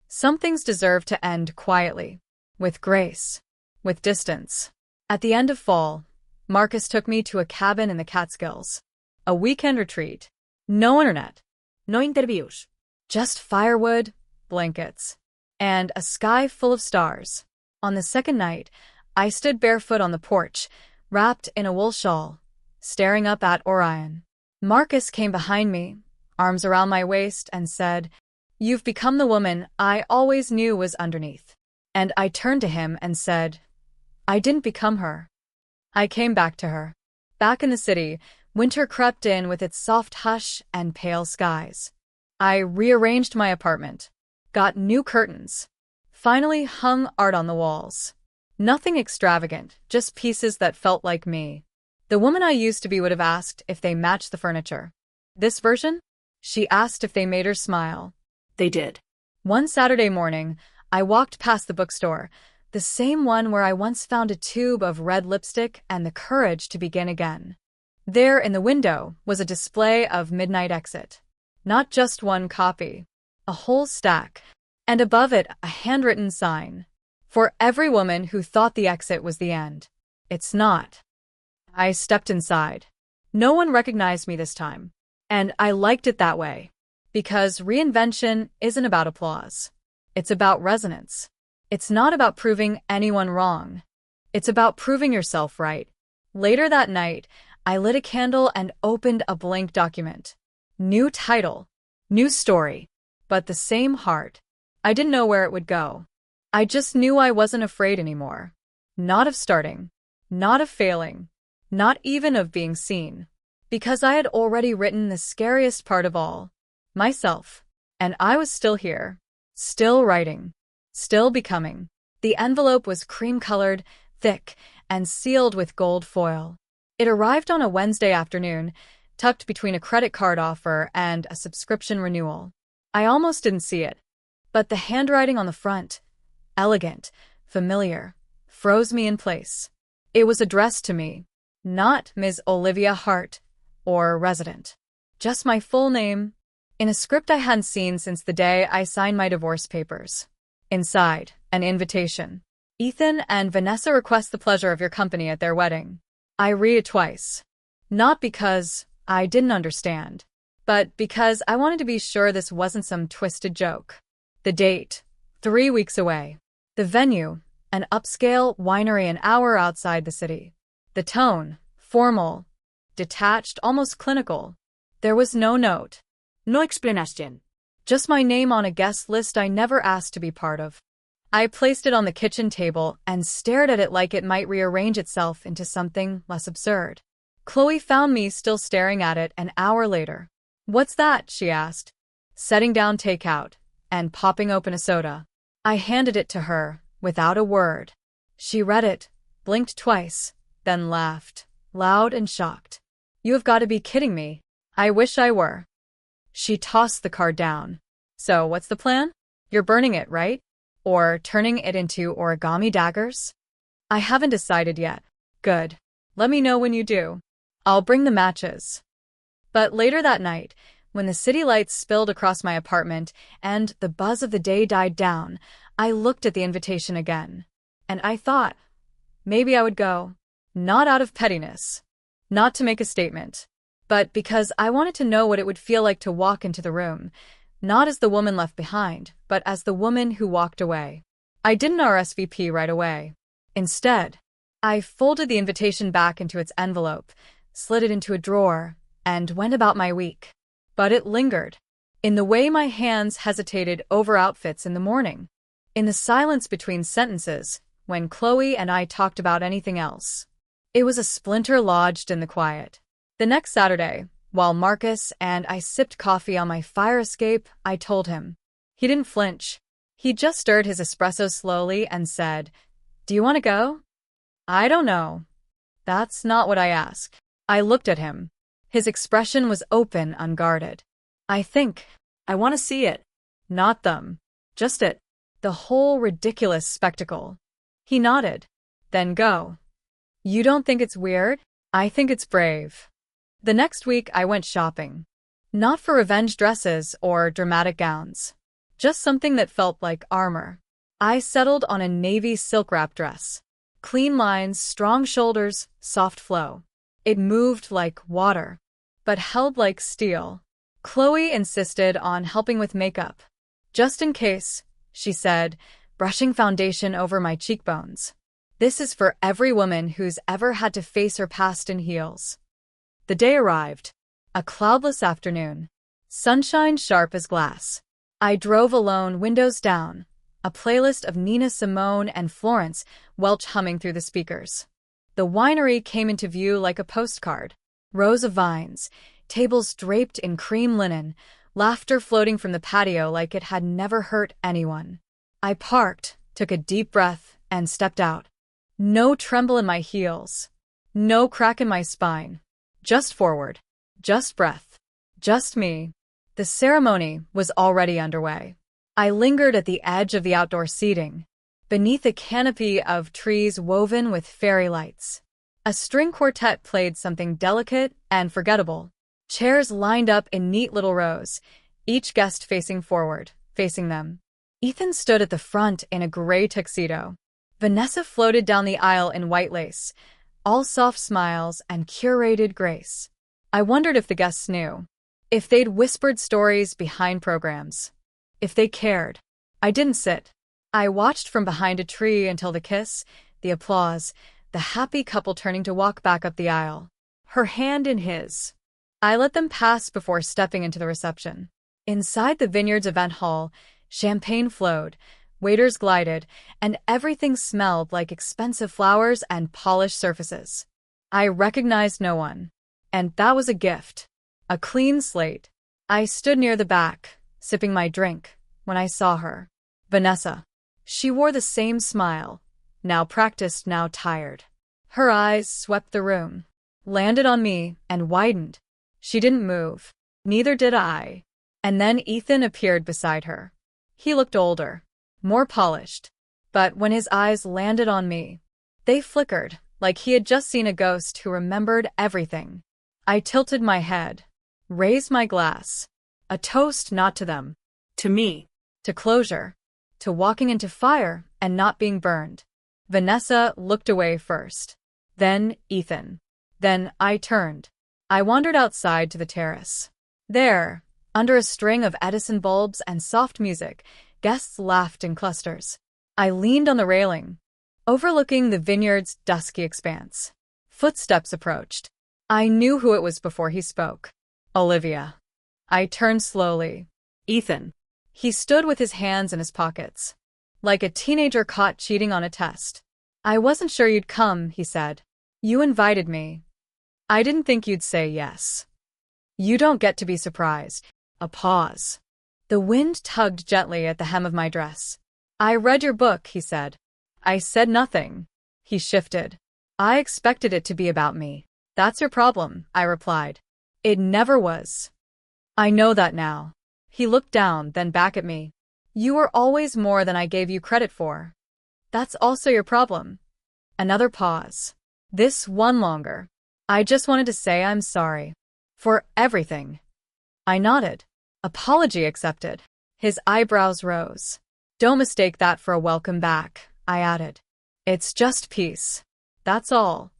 Some things deserve to end quietly. With grace. With distance. At the end of fall, Marcus took me to a cabin in the Catskills. A weekend retreat. No internet. No interviews. Just firewood, blankets, and a sky full of stars. On the second night, I stood barefoot on the porch, wrapped in a wool shawl, staring up at Orion. Marcus came behind me, arms around my waist, and said, "You've become the woman I always knew was underneath." And I turned to him and said, "I didn't become her. I came back to her." Back in the city, winter crept in with its soft hush and pale skies. I rearranged my apartment, got new curtains, finally hung art on the walls. Nothing extravagant, just pieces that felt like me. The woman I used to be would have asked if they matched the furniture. This version? She asked if they made her smile. They did. One Saturday morning, I walked past the bookstore, the same one where I once found a tube of red lipstick and the courage to begin again. There in the window was a display of Midnight Exit. Not just one copy, a whole stack, and above it a handwritten sign. For every woman who thought the exit was the end. It's not. I stepped inside. No one recognized me this time. And I liked it that way. Because reinvention isn't about applause. It's about resonance. It's not about proving anyone wrong. It's about proving yourself right. Later that night, I lit a candle and opened a blank document. New title, new story, but the same heart. I didn't know where it would go. I just knew I wasn't afraid anymore. Not of starting, not of failing, not even of being seen. Because I had already written the scariest part of all, myself. And I was still here, still writing, still becoming. The envelope was cream-colored, thick, and sealed with gold foil. It arrived on a Wednesday afternoon, tucked between a credit card offer and a subscription renewal. I almost didn't see it, but the handwriting on the front, elegant, familiar, froze me in place. It was addressed to me, not Ms. Olivia Hart or resident, just my full name, in a script I hadn't seen since the day I signed my divorce papers. Inside, an invitation. Ethan and Vanessa request the pleasure of your company at their wedding. I read it twice. Not because I didn't understand, but because I wanted to be sure this wasn't some twisted joke. The date, 3 weeks away. The venue, An upscale winery an hour outside the city. The tone, formal, detached, almost clinical. There was no note. No explanation. Just my name on a guest list I never asked to be part of. I placed it on the kitchen table and stared at it like it might rearrange itself into something less absurd. Chloe found me still staring at it an hour later. "What's that?" she asked, setting down takeout and popping open a soda. I handed it to her, without a word. She read it, blinked twice, then laughed, loud and shocked. "You have got to be kidding me. I wish I were." She tossed the card down. "So, what's the plan? You're burning it, right? Or turning it into origami daggers?" "I haven't decided yet." "Good. Let me know when you do. I'll bring the matches." But later that night, when the city lights spilled across my apartment and the buzz of the day died down, I looked at the invitation again. And I thought, maybe I would go. Not out of pettiness. Not to make a statement. But because I wanted to know what it would feel like to walk into the room, not as the woman left behind, but as the woman who walked away. I didn't RSVP right away. Instead, I folded the invitation back into its envelope, slid it into a drawer, and went about my week. But it lingered. In the way my hands hesitated over outfits in the morning. In the silence between sentences, when Chloe and I talked about anything else. It was a splinter lodged in the quiet. The next Saturday, while Marcus and I sipped coffee on my fire escape, I told him. He didn't flinch. He just stirred his espresso slowly and said, "Do you want to go?" "I don't know." "That's not what I asked." I looked at him. His expression was open, unguarded. I want to see it." "Not them. Just it. The whole ridiculous spectacle." He nodded. "Then go." "You don't think it's weird?" "I think it's brave." The next week I went shopping. Not for revenge dresses or dramatic gowns. Just something that felt like armor. I settled on a navy silk wrap dress. Clean lines, strong shoulders, soft flow. It moved like water, but held like steel. Chloe insisted on helping with makeup. "Just in case," she said, brushing foundation over my cheekbones. "This is for every woman who's ever had to face her past in heels." The day arrived. A cloudless afternoon. Sunshine sharp as glass. I drove alone, windows down. A playlist of Nina Simone and Florence Welch humming through the speakers. The winery came into view like a postcard. Rows of vines, tables draped in cream linen, laughter floating from the patio like it had never hurt anyone. I parked, took a deep breath, and stepped out. No tremble in my heels. No crack in my spine. Just forward. Just breath. Just me. The ceremony was already underway. I lingered at the edge of the outdoor seating, beneath a canopy of trees woven with fairy lights. A string quartet played something delicate and forgettable. Chairs lined up in neat little rows, each guest facing forward, facing them. Ethan stood at the front in a gray tuxedo. Vanessa floated down the aisle in white lace, all soft smiles and curated grace. I wondered if the guests knew. If they'd whispered stories behind programs. If they cared. I didn't sit. I watched from behind a tree until the kiss, the applause, the happy couple turning to walk back up the aisle. Her hand in his. I let them pass before stepping into the reception. Inside the Vineyards event hall, champagne flowed, waiters glided, and everything smelled like expensive flowers and polished surfaces. I recognized no one. And that was a gift. A clean slate. I stood near the back, sipping my drink, when I saw her. Vanessa. She wore the same smile, now practiced, now tired. Her eyes swept the room, landed on me, and widened. She didn't move. Neither did I. And then Ethan appeared beside her. He looked older, more polished. But when his eyes landed on me, they flickered, like he had just seen a ghost who remembered everything. I tilted my head, raised my glass. A toast not to them. To me. To closure. To walking into fire and not being burned. Vanessa looked away first. Then Ethan. Then I turned. I wandered outside to the terrace. There, under a string of Edison bulbs and soft music, guests laughed in clusters. I leaned on the railing, overlooking the vineyard's dusky expanse. Footsteps approached. I knew who it was before he spoke. Olivia. I turned slowly. Ethan. He stood with his hands in his pockets, like a teenager caught cheating on a test. I wasn't sure you'd come, he said. You invited me. I didn't think you'd say yes. You don't get to be surprised. A pause. The wind tugged gently at the hem of my dress. I read your book, he said. I said nothing. He shifted. I expected it to be about me. That's your problem, I replied. It never was. I know that now. He looked down, then back at me. You were always more than I gave you credit for. That's also your problem. Another pause. This one longer. I just wanted to say I'm sorry. For everything. I nodded. Apology accepted. His eyebrows rose. Don't mistake that for a welcome back, I added. It's just peace. That's all.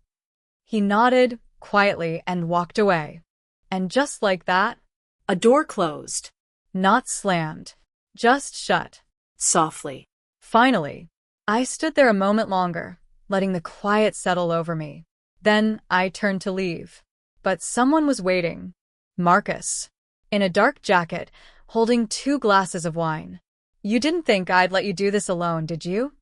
He nodded quietly and walked away. And just like that, A door closed. not slammed, just shut. Softly. Finally, I stood there a moment longer, letting the quiet settle over me. Then I turned to leave. But someone was waiting. Marcus. In a dark jacket, holding 2 glasses of wine. You didn't think I'd let you do this alone, did you?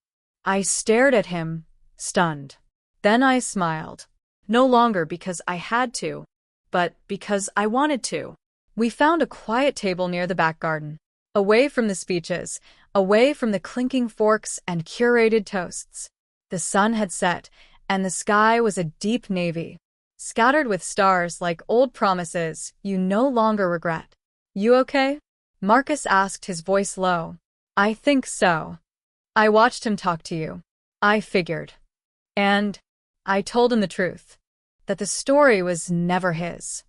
I stared at him, stunned. Then I smiled. No longer because I had to, but because I wanted to. We found a quiet table near the back garden. Away from the speeches, away from the clinking forks and curated toasts. The sun had set, and the sky was a deep navy, scattered with stars like old promises you no longer regret. You okay? Marcus asked, his voice low. I think so. I watched him talk to you. I figured. And I told him the truth. That the story was never his.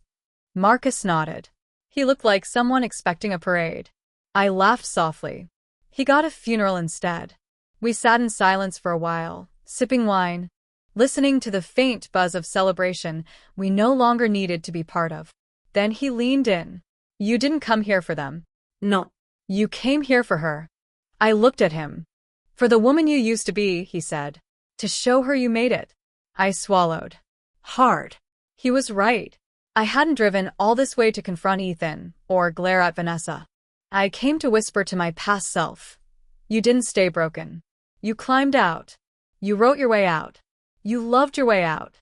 Marcus nodded. He looked like someone expecting a parade. I laughed softly. He got a funeral instead. We sat in silence for a while, sipping wine, listening to the faint buzz of celebration we no longer needed to be part of. Then he leaned in. You didn't come here for them. No. You came here for her. I looked at him. For the woman you used to be, he said. To show her you made it. I swallowed. Hard. He was right. I hadn't driven all this way to confront Ethan or glare at Vanessa. I came to whisper to my past self. You didn't stay broken. You climbed out. You wrote your way out. You loved your way out.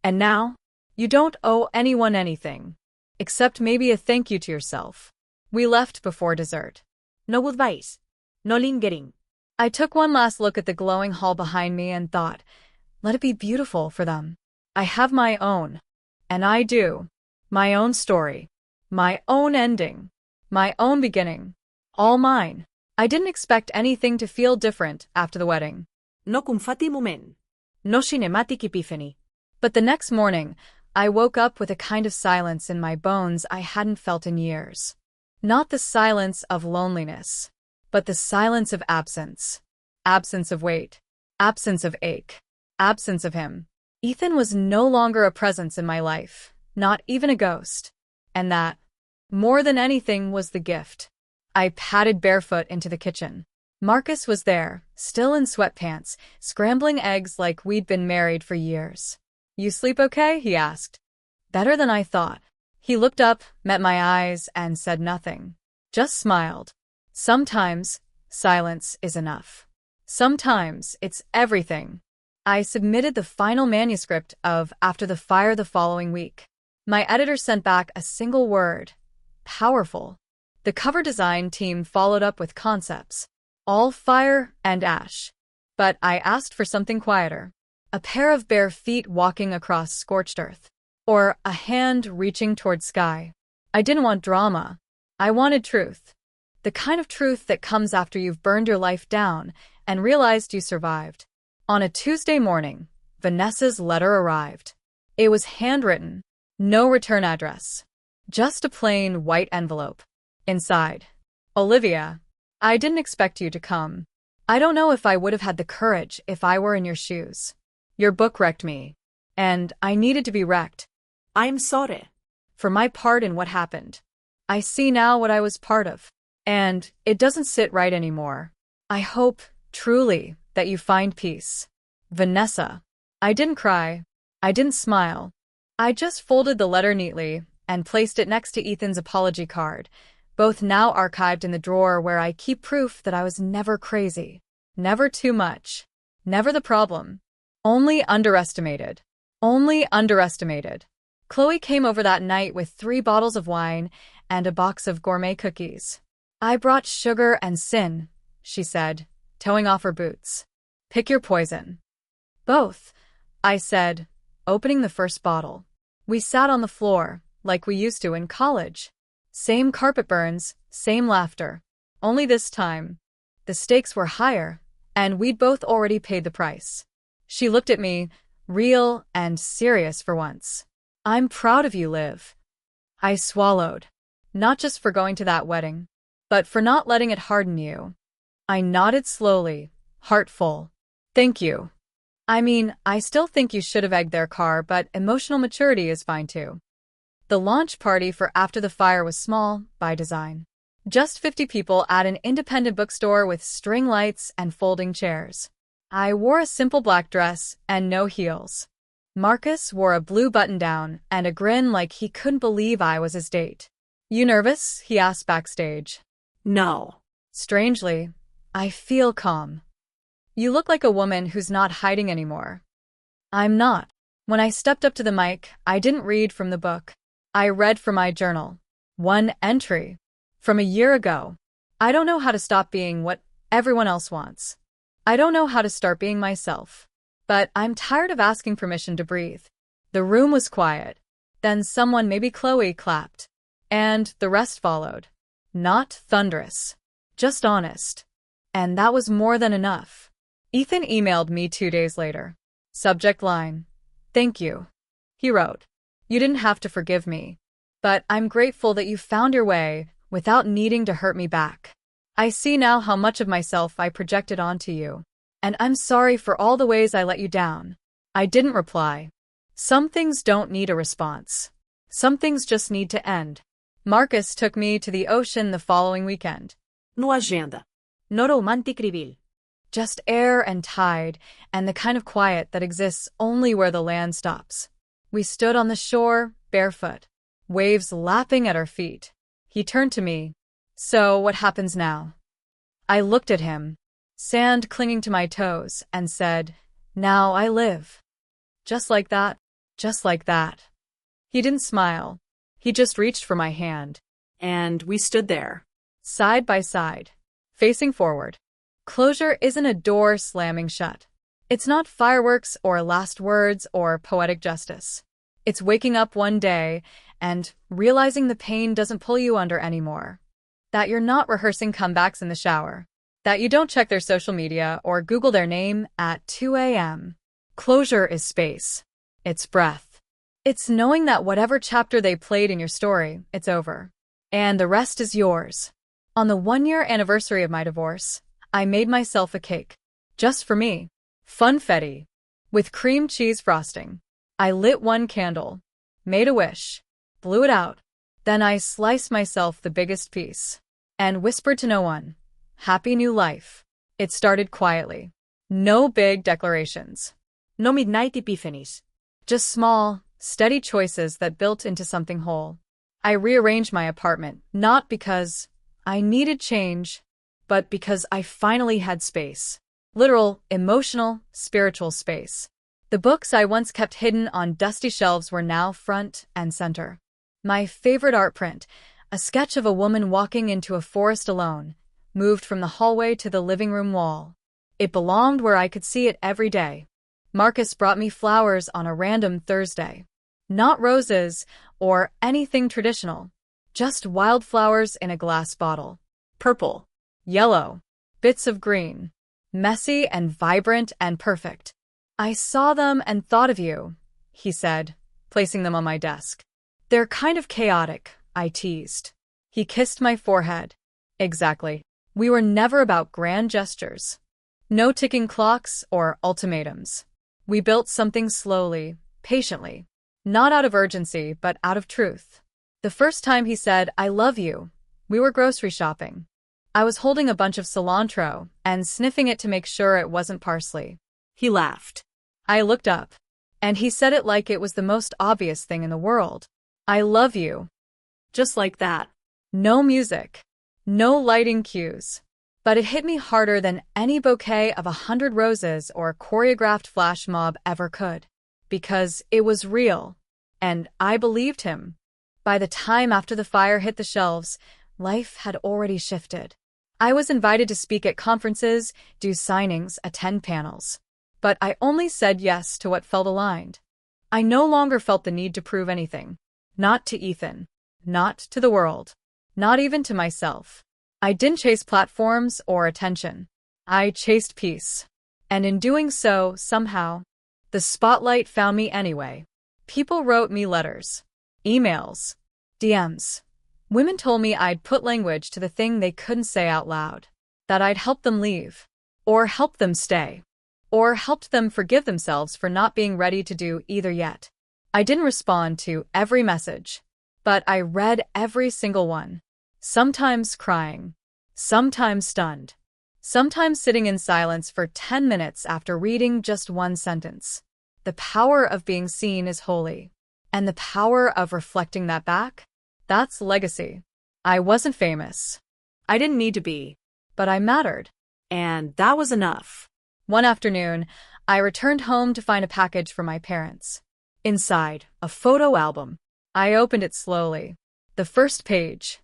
And now, you don't owe anyone anything. Except maybe a thank you to yourself. We left before dessert. No goodbyes. No lingering. I took one last look at the glowing hall behind me and thought, let it be beautiful for them. I have my own. And I do. My own story. My own ending. My own beginning. All mine. I didn't expect anything to feel different after the wedding. No confati moment. No cinematic epiphany. But the next morning, I woke up with a kind of silence in my bones I hadn't felt in years. Not the silence of loneliness, but the silence of absence. Absence of weight. Absence of ache. Absence of him. Ethan was no longer a presence in my life, not even a ghost. And that, more than anything, was the gift. I padded barefoot into the kitchen. Marcus was there, still in sweatpants, scrambling eggs like we'd been married for years. You sleep okay? He asked. Better than I thought. He looked up, met my eyes, and said nothing. Just smiled. Sometimes, silence is enough. Sometimes, it's everything. I submitted the final manuscript of After the Fire the following week. My editor sent back a single word. Powerful. The cover design team followed up with concepts. All fire and ash. But I asked for something quieter. A pair of bare feet walking across scorched earth. Or a hand reaching toward sky. I didn't want drama. I wanted truth. The kind of truth that comes after you've burned your life down and realized you survived. On a Tuesday morning, Vanessa's letter arrived. It was handwritten. No return address. Just a plain white envelope. Inside. Olivia, I didn't expect you to come. I don't know if I would have had the courage if I were in your shoes. Your book wrecked me. And I needed to be wrecked. I'm sorry. For my part in what happened. I see now what I was part of. And it doesn't sit right anymore. I hope, truly, that you find peace. Vanessa. I didn't cry. I didn't smile. I just folded the letter neatly and placed it next to Ethan's apology card, both now archived in the drawer where I keep proof that I was never crazy. Never too much. Never the problem. Only underestimated. Only underestimated. Chloe came over that night with 3 bottles of wine and a box of gourmet cookies. I brought sugar and sin, she said, toeing off her boots. Pick your poison. Both, I said, opening the first bottle. We sat on the floor, like we used to in college. Same carpet burns, same laughter. Only this time, the stakes were higher, and we'd both already paid the price. She looked at me, real and serious for once. I'm proud of you, Liv. I swallowed. Not just for going to that wedding, but for not letting it harden you. I nodded slowly, heart full. Thank you. I mean, I still think you should have egged their car, but emotional maturity is fine too. The launch party for After the Fire was small, by design. Just 50 people at an independent bookstore with string lights and folding chairs. I wore a simple black dress and no heels. Marcus wore a blue button-down and a grin like he couldn't believe I was his date. You nervous? He asked backstage. No. Strangely, I feel calm. You look like a woman who's not hiding anymore. I'm not. When I stepped up to the mic, I didn't read from the book. I read from my journal. One entry. From a year ago. I don't know how to stop being what everyone else wants. I don't know how to start being myself. But I'm tired of asking permission to breathe. The room was quiet. Then someone, maybe Chloe, clapped. And the rest followed. Not thunderous. Just honest. And that was more than enough. Ethan emailed me 2 days later. Subject line. Thank you. He wrote. You didn't have to forgive me. But I'm grateful that you found your way without needing to hurt me back. I see now how much of myself I projected onto you. And I'm sorry for all the ways I let you down. I didn't reply. Some things don't need a response. Some things just need to end. Marcus took me to the ocean the following weekend. No agenda. No romantic reveal. Just air and tide, and the kind of quiet that exists only where the land stops. We stood on the shore, barefoot, waves lapping at our feet. He turned to me. So, what happens now? I looked at him, sand clinging to my toes, and said, now I live. Just like that, just like that. He didn't smile. He just reached for my hand. And we stood there. Side by side, facing forward. Closure isn't a door slamming shut. It's not fireworks or last words or poetic justice. It's waking up one day and realizing the pain doesn't pull you under anymore. That you're not rehearsing comebacks in the shower. That you don't check their social media or Google their name at 2 a.m. Closure is space. It's breath. It's knowing that whatever chapter they played in your story, it's over. And the rest is yours. On the 1-year anniversary of my divorce, I made myself a cake. Just for me. Funfetti. With cream cheese frosting. I lit 1 candle. Made a wish. Blew it out. Then I sliced myself the biggest piece. And whispered to no one. Happy new life. It started quietly. No big declarations. No midnight epiphanies. Just small, steady choices that built into something whole. I rearranged my apartment, not because I needed change, but because I finally had space. Literal, emotional, spiritual space. The books I once kept hidden on dusty shelves were now front and center. My favorite art print, a sketch of a woman walking into a forest alone, moved from the hallway to the living room wall. It belonged where I could see it every day. Marcus brought me flowers on a random Thursday. Not roses or anything traditional. Just wildflowers in a glass bottle. Purple. Yellow. Bits of green. Messy and vibrant and perfect. I saw them and thought of you, he said, placing them on my desk. They're kind of chaotic, I teased. He kissed my forehead. Exactly. We were never about grand gestures. No ticking clocks or ultimatums. We built something slowly, patiently. Not out of urgency, but out of truth. The first time he said, I love you, we were grocery shopping. I was holding a bunch of cilantro and sniffing it to make sure it wasn't parsley. He laughed. I looked up, and he said it like it was the most obvious thing in the world. I love you. Just like that. No music. No lighting cues. But it hit me harder than any bouquet of 100 roses or choreographed flash mob ever could. Because it was real. And I believed him. By the time after the fire hit the shelves, life had already shifted. I was invited to speak at conferences, do signings, attend panels. But I only said yes to what felt aligned. I no longer felt the need to prove anything. Not to Ethan. Not to the world. Not even to myself. I didn't chase platforms or attention. I chased peace. And in doing so, somehow, the spotlight found me anyway. People wrote me letters, emails, DMs. Women told me I'd put language to the thing they couldn't say out loud. That I'd help them leave. Or help them stay. Or helped them forgive themselves for not being ready to do either yet. I didn't respond to every message. But I read every single one. Sometimes crying. Sometimes stunned. Sometimes sitting in silence for 10 minutes after reading just one sentence. The power of being seen is holy. And the power of reflecting that back? That's legacy. I wasn't famous. I didn't need to be. But I mattered. And that was enough. One afternoon, I returned home to find a package from my parents. Inside, a photo album. I opened it slowly. The first page.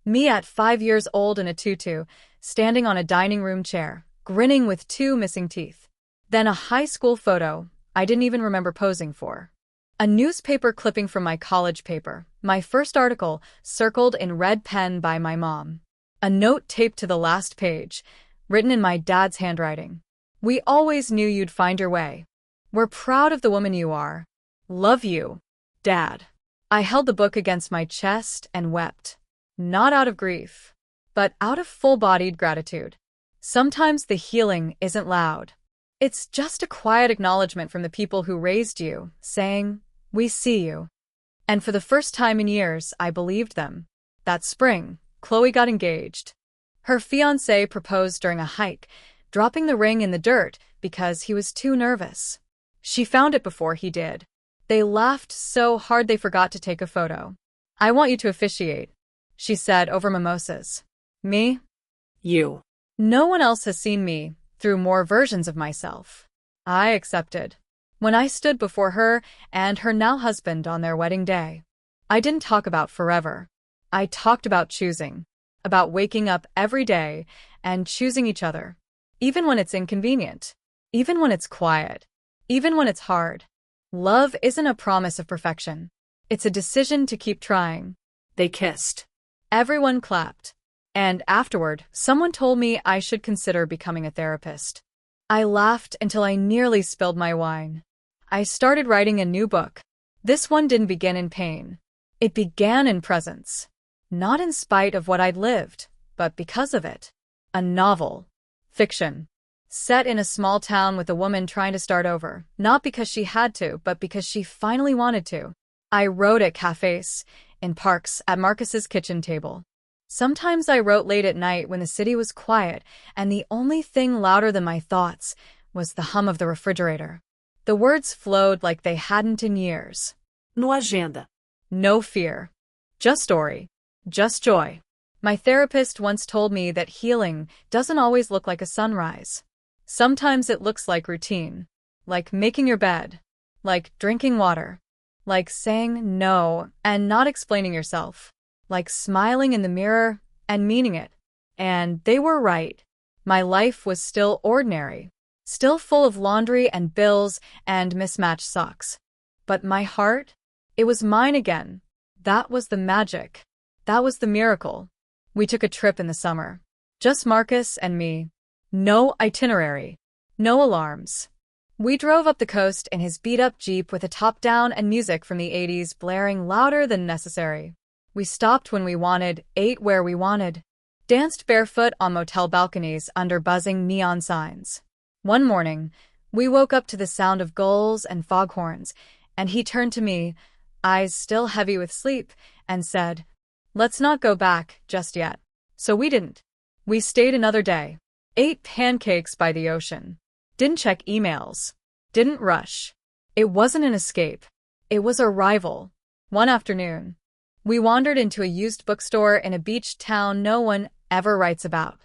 Me at 5 years old in a tutu, standing on a dining room chair, grinning with 2 missing teeth. Then a high school photo I didn't even remember posing for. A newspaper clipping from my college paper, my first article, circled in red pen by my mom. A note taped to the last page, written in my dad's handwriting. We always knew you'd find your way. We're proud of the woman you are. Love you, Dad. I held the book against my chest and wept. Not out of grief, but out of full-bodied gratitude. Sometimes the healing isn't loud. It's just a quiet acknowledgement from the people who raised you, saying, "We see you." And for the first time in years, I believed them. That spring, Chloe got engaged. Her fiancé proposed during a hike, dropping the ring in the dirt because he was too nervous. She found it before he did. They laughed so hard they forgot to take a photo. "I want you to officiate," she said over mimosas. Me? You. No one else has seen me through more versions of myself. I accepted. When I stood before her and her now husband on their wedding day, I didn't talk about forever. I talked about choosing, about waking up every day and choosing each other, even when it's inconvenient, even when it's quiet, even when it's hard. Love isn't a promise of perfection. It's a decision to keep trying. They kissed. Everyone clapped. And afterward, someone told me I should consider becoming a therapist. I laughed until I nearly spilled my wine. I started writing a new book. This one didn't begin in pain. It began in presence. Not in spite of what I'd lived, but because of it. A novel. Fiction. Set in a small town with a woman trying to start over, not because she had to, but because she finally wanted to. I wrote at cafes, in parks, at Marcus's kitchen table. Sometimes I wrote late at night when the city was quiet, and the only thing louder than my thoughts was the hum of the refrigerator. The words flowed like they hadn't in years. No agenda. No fear. Just story. Just joy. My therapist once told me that healing doesn't always look like a sunrise. Sometimes it looks like routine. Like making your bed. Like drinking water. Like saying no and not explaining yourself. Like smiling in the mirror and meaning it. And they were right. My life was still ordinary. Still full of laundry and bills and mismatched socks. But my heart? It was mine again. That was the magic. That was the miracle. We took a trip in the summer. Just Marcus and me. No itinerary. No alarms. We drove up the coast in his beat-up Jeep with a top down and music from the 80s blaring louder than necessary. We stopped when we wanted, ate where we wanted, danced barefoot on motel balconies under buzzing neon signs. One morning, we woke up to the sound of gulls and foghorns, and he turned to me, eyes still heavy with sleep, and said, "Let's not go back just yet." So we didn't. We stayed another day, ate pancakes by the ocean, Didn't check emails. Didn't rush. It wasn't an escape. It was a rival. One afternoon, we wandered into a used bookstore in a beach town no one ever writes about.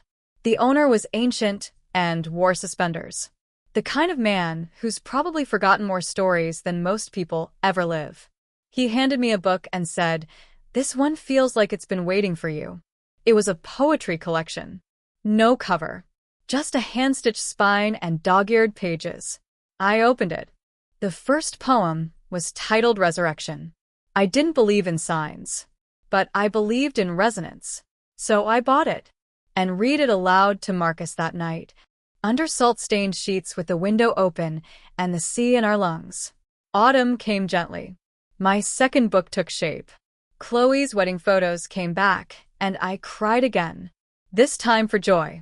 The owner was ancient and wore suspenders. The kind of man who's probably forgotten more stories than most people ever live. He handed me a book and said, "This one feels like it's been waiting for you." It was a poetry collection. No cover. Just a hand-stitched spine and dog-eared pages. I opened it. The first poem was titled Resurrection. I didn't believe in signs, but I believed in resonance. So I bought it and read it aloud to Marcus that night, under salt-stained sheets with the window open and the sea in our lungs. Autumn came gently. My second book took shape. Chloe's wedding photos came back, and I cried again. This time for joy.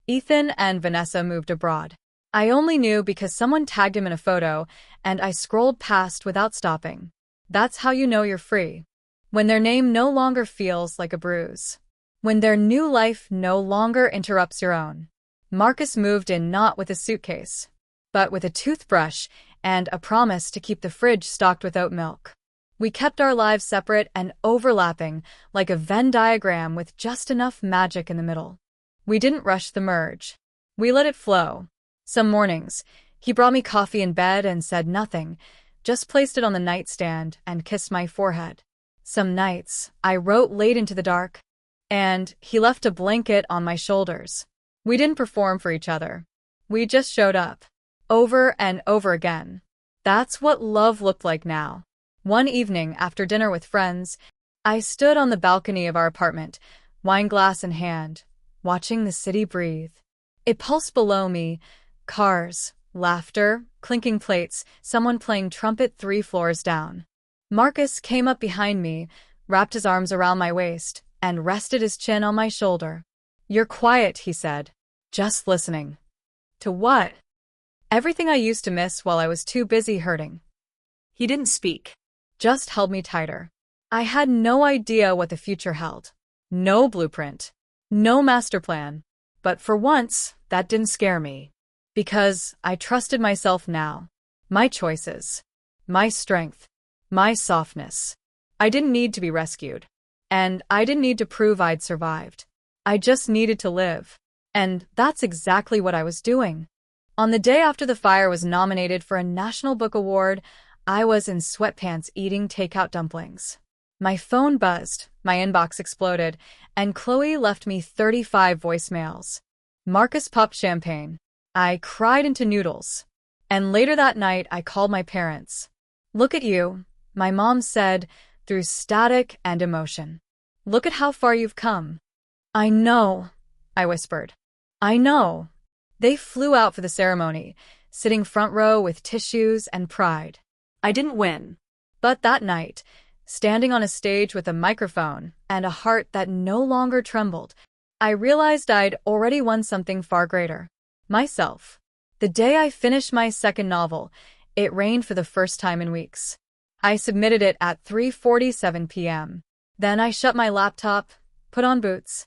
Ethan and Vanessa moved abroad. I only knew because someone tagged him in a photo, and I scrolled past without stopping. That's how you know you're free. When their name no longer feels like a bruise. When their new life no longer interrupts your own. Marcus moved in not with a suitcase, but with a toothbrush and a promise to keep the fridge stocked with oat milk. We kept our lives separate and overlapping like a Venn diagram with just enough magic in the middle. We didn't rush the merge. We let it flow. Some mornings, he brought me coffee in bed and said nothing, just placed it on the nightstand and kissed my forehead. Some nights, I wrote late into the dark, and he left a blanket on my shoulders. We didn't perform for each other. We just showed up. Over and over again. That's what love looked like now. One evening, after dinner with friends, I stood on the balcony of our apartment, wine glass in hand, watching the city breathe. It pulsed below me, cars, laughter, clinking plates, someone playing trumpet 3 floors down. Marcus came up behind me, wrapped his arms around my waist, and rested his chin on my shoulder. "You're quiet," he said. "Just listening." To what? Everything I used to miss while I was too busy hurting. He didn't speak. Just held me tighter. I had no idea what the future held. No blueprint. No master plan. But for once, that didn't scare me. Because I trusted myself now. My choices. My strength. My softness. I didn't need to be rescued. And I didn't need to prove I'd survived. I just needed to live. And that's exactly what I was doing. On the day after the fire was nominated for a National Book Award, I was in sweatpants eating takeout dumplings. My phone buzzed, my inbox exploded, and Chloe left me 35 voicemails. Marcus popped champagne. I cried into noodles. And later that night, I called my parents. "Look at you," my mom said, through static and emotion. "Look at how far you've come." "I know," I whispered. "I know." They flew out for the ceremony, sitting front row with tissues and pride. I didn't win. But that night, standing on a stage with a microphone and a heart that no longer trembled, I realized I'd already won something far greater. Myself. The day I finished my second novel, it rained for the first time in weeks. I submitted it at 3:47 p.m. Then I shut my laptop, put on boots,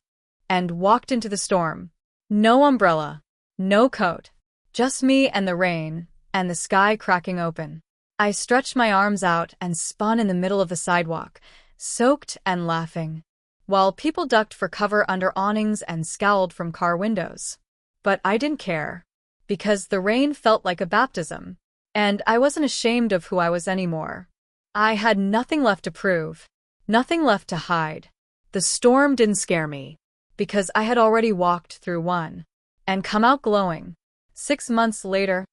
and walked into the storm. No umbrella, no coat, just me and the rain, and the sky cracking open. I stretched my arms out and spun in the middle of the sidewalk, soaked and laughing, while people ducked for cover under awnings and scowled from car windows. But I didn't care, because the rain felt like a baptism, and I wasn't ashamed of who I was anymore. I had nothing left to prove, nothing left to hide. The storm didn't scare me, because I had already walked through one, and come out glowing. 6 months later,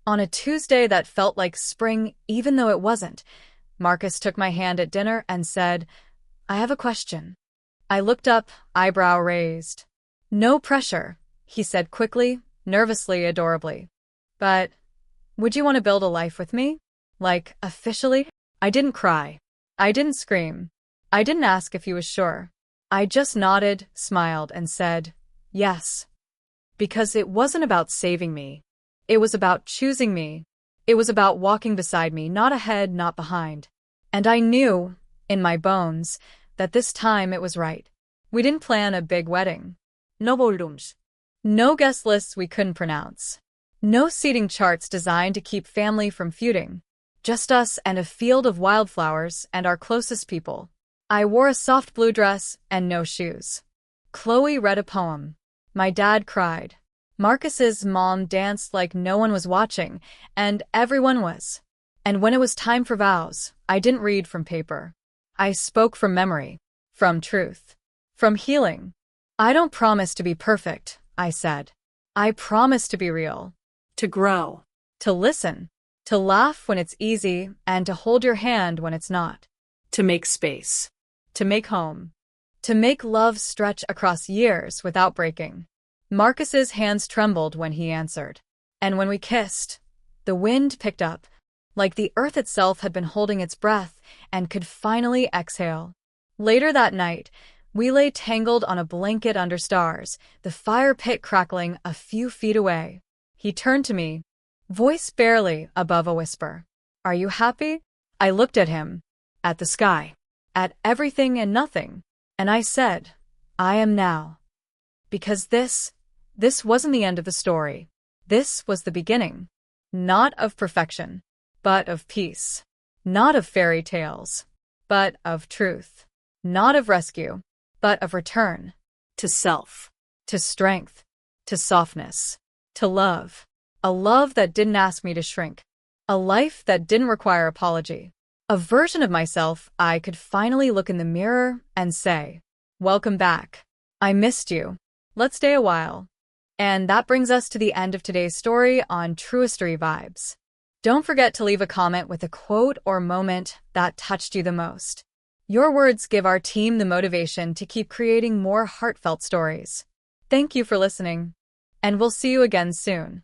on a Tuesday that felt like spring even though it wasn't, Marcus took my hand at dinner and said, "I have a question." I looked up, eyebrow raised. "No pressure," he said quickly, nervously, adorably. "But would you want to build a life with me? Like, officially?" I didn't cry. I didn't scream. I didn't ask if he was sure. I just nodded, smiled, and said, "Yes." Because it wasn't about saving me. It was about choosing me. It was about walking beside me, not ahead, not behind. And I knew, in my bones, that this time it was right. We didn't plan a big wedding. No ballrooms. No guest lists we couldn't pronounce. No seating charts designed to keep family from feuding. Just us and a field of wildflowers and our closest people. I wore a soft blue dress and no shoes. Chloe read a poem. My dad cried. Marcus's mom danced like no one was watching, and everyone was. And when it was time for vows, I didn't read from paper. I spoke from memory, from truth, from healing. I don't promise to be perfect, I said. I promise to be real. To grow. To listen. To laugh when it's easy, and to hold your hand when it's not. To make space. To make home. To make love stretch across years without breaking. Marcus's hands trembled when he answered. And when we kissed, the wind picked up, like the earth itself had been holding its breath and could finally exhale. Later that night, we lay tangled on a blanket under stars, the fire pit crackling a few feet away. He turned to me, voice barely above a whisper. Are you happy? I looked at him, at the sky, at everything and nothing, and I said, I am now. Because this wasn't the end of the story. This was the beginning. Not of perfection, but of peace. Not of fairy tales, but of truth. Not of rescue, but of return. To self. To strength. To softness. To love. A love that didn't ask me to shrink. A life that didn't require apology. A version of myself I could finally look in the mirror and say, welcome back. I missed you. Let's stay a while. And that brings us to the end of today's story on Truistory Vibes. Don't forget to leave a comment with a quote or moment that touched you the most. Your words give our team the motivation to keep creating more heartfelt stories. Thank you for listening, and we'll see you again soon.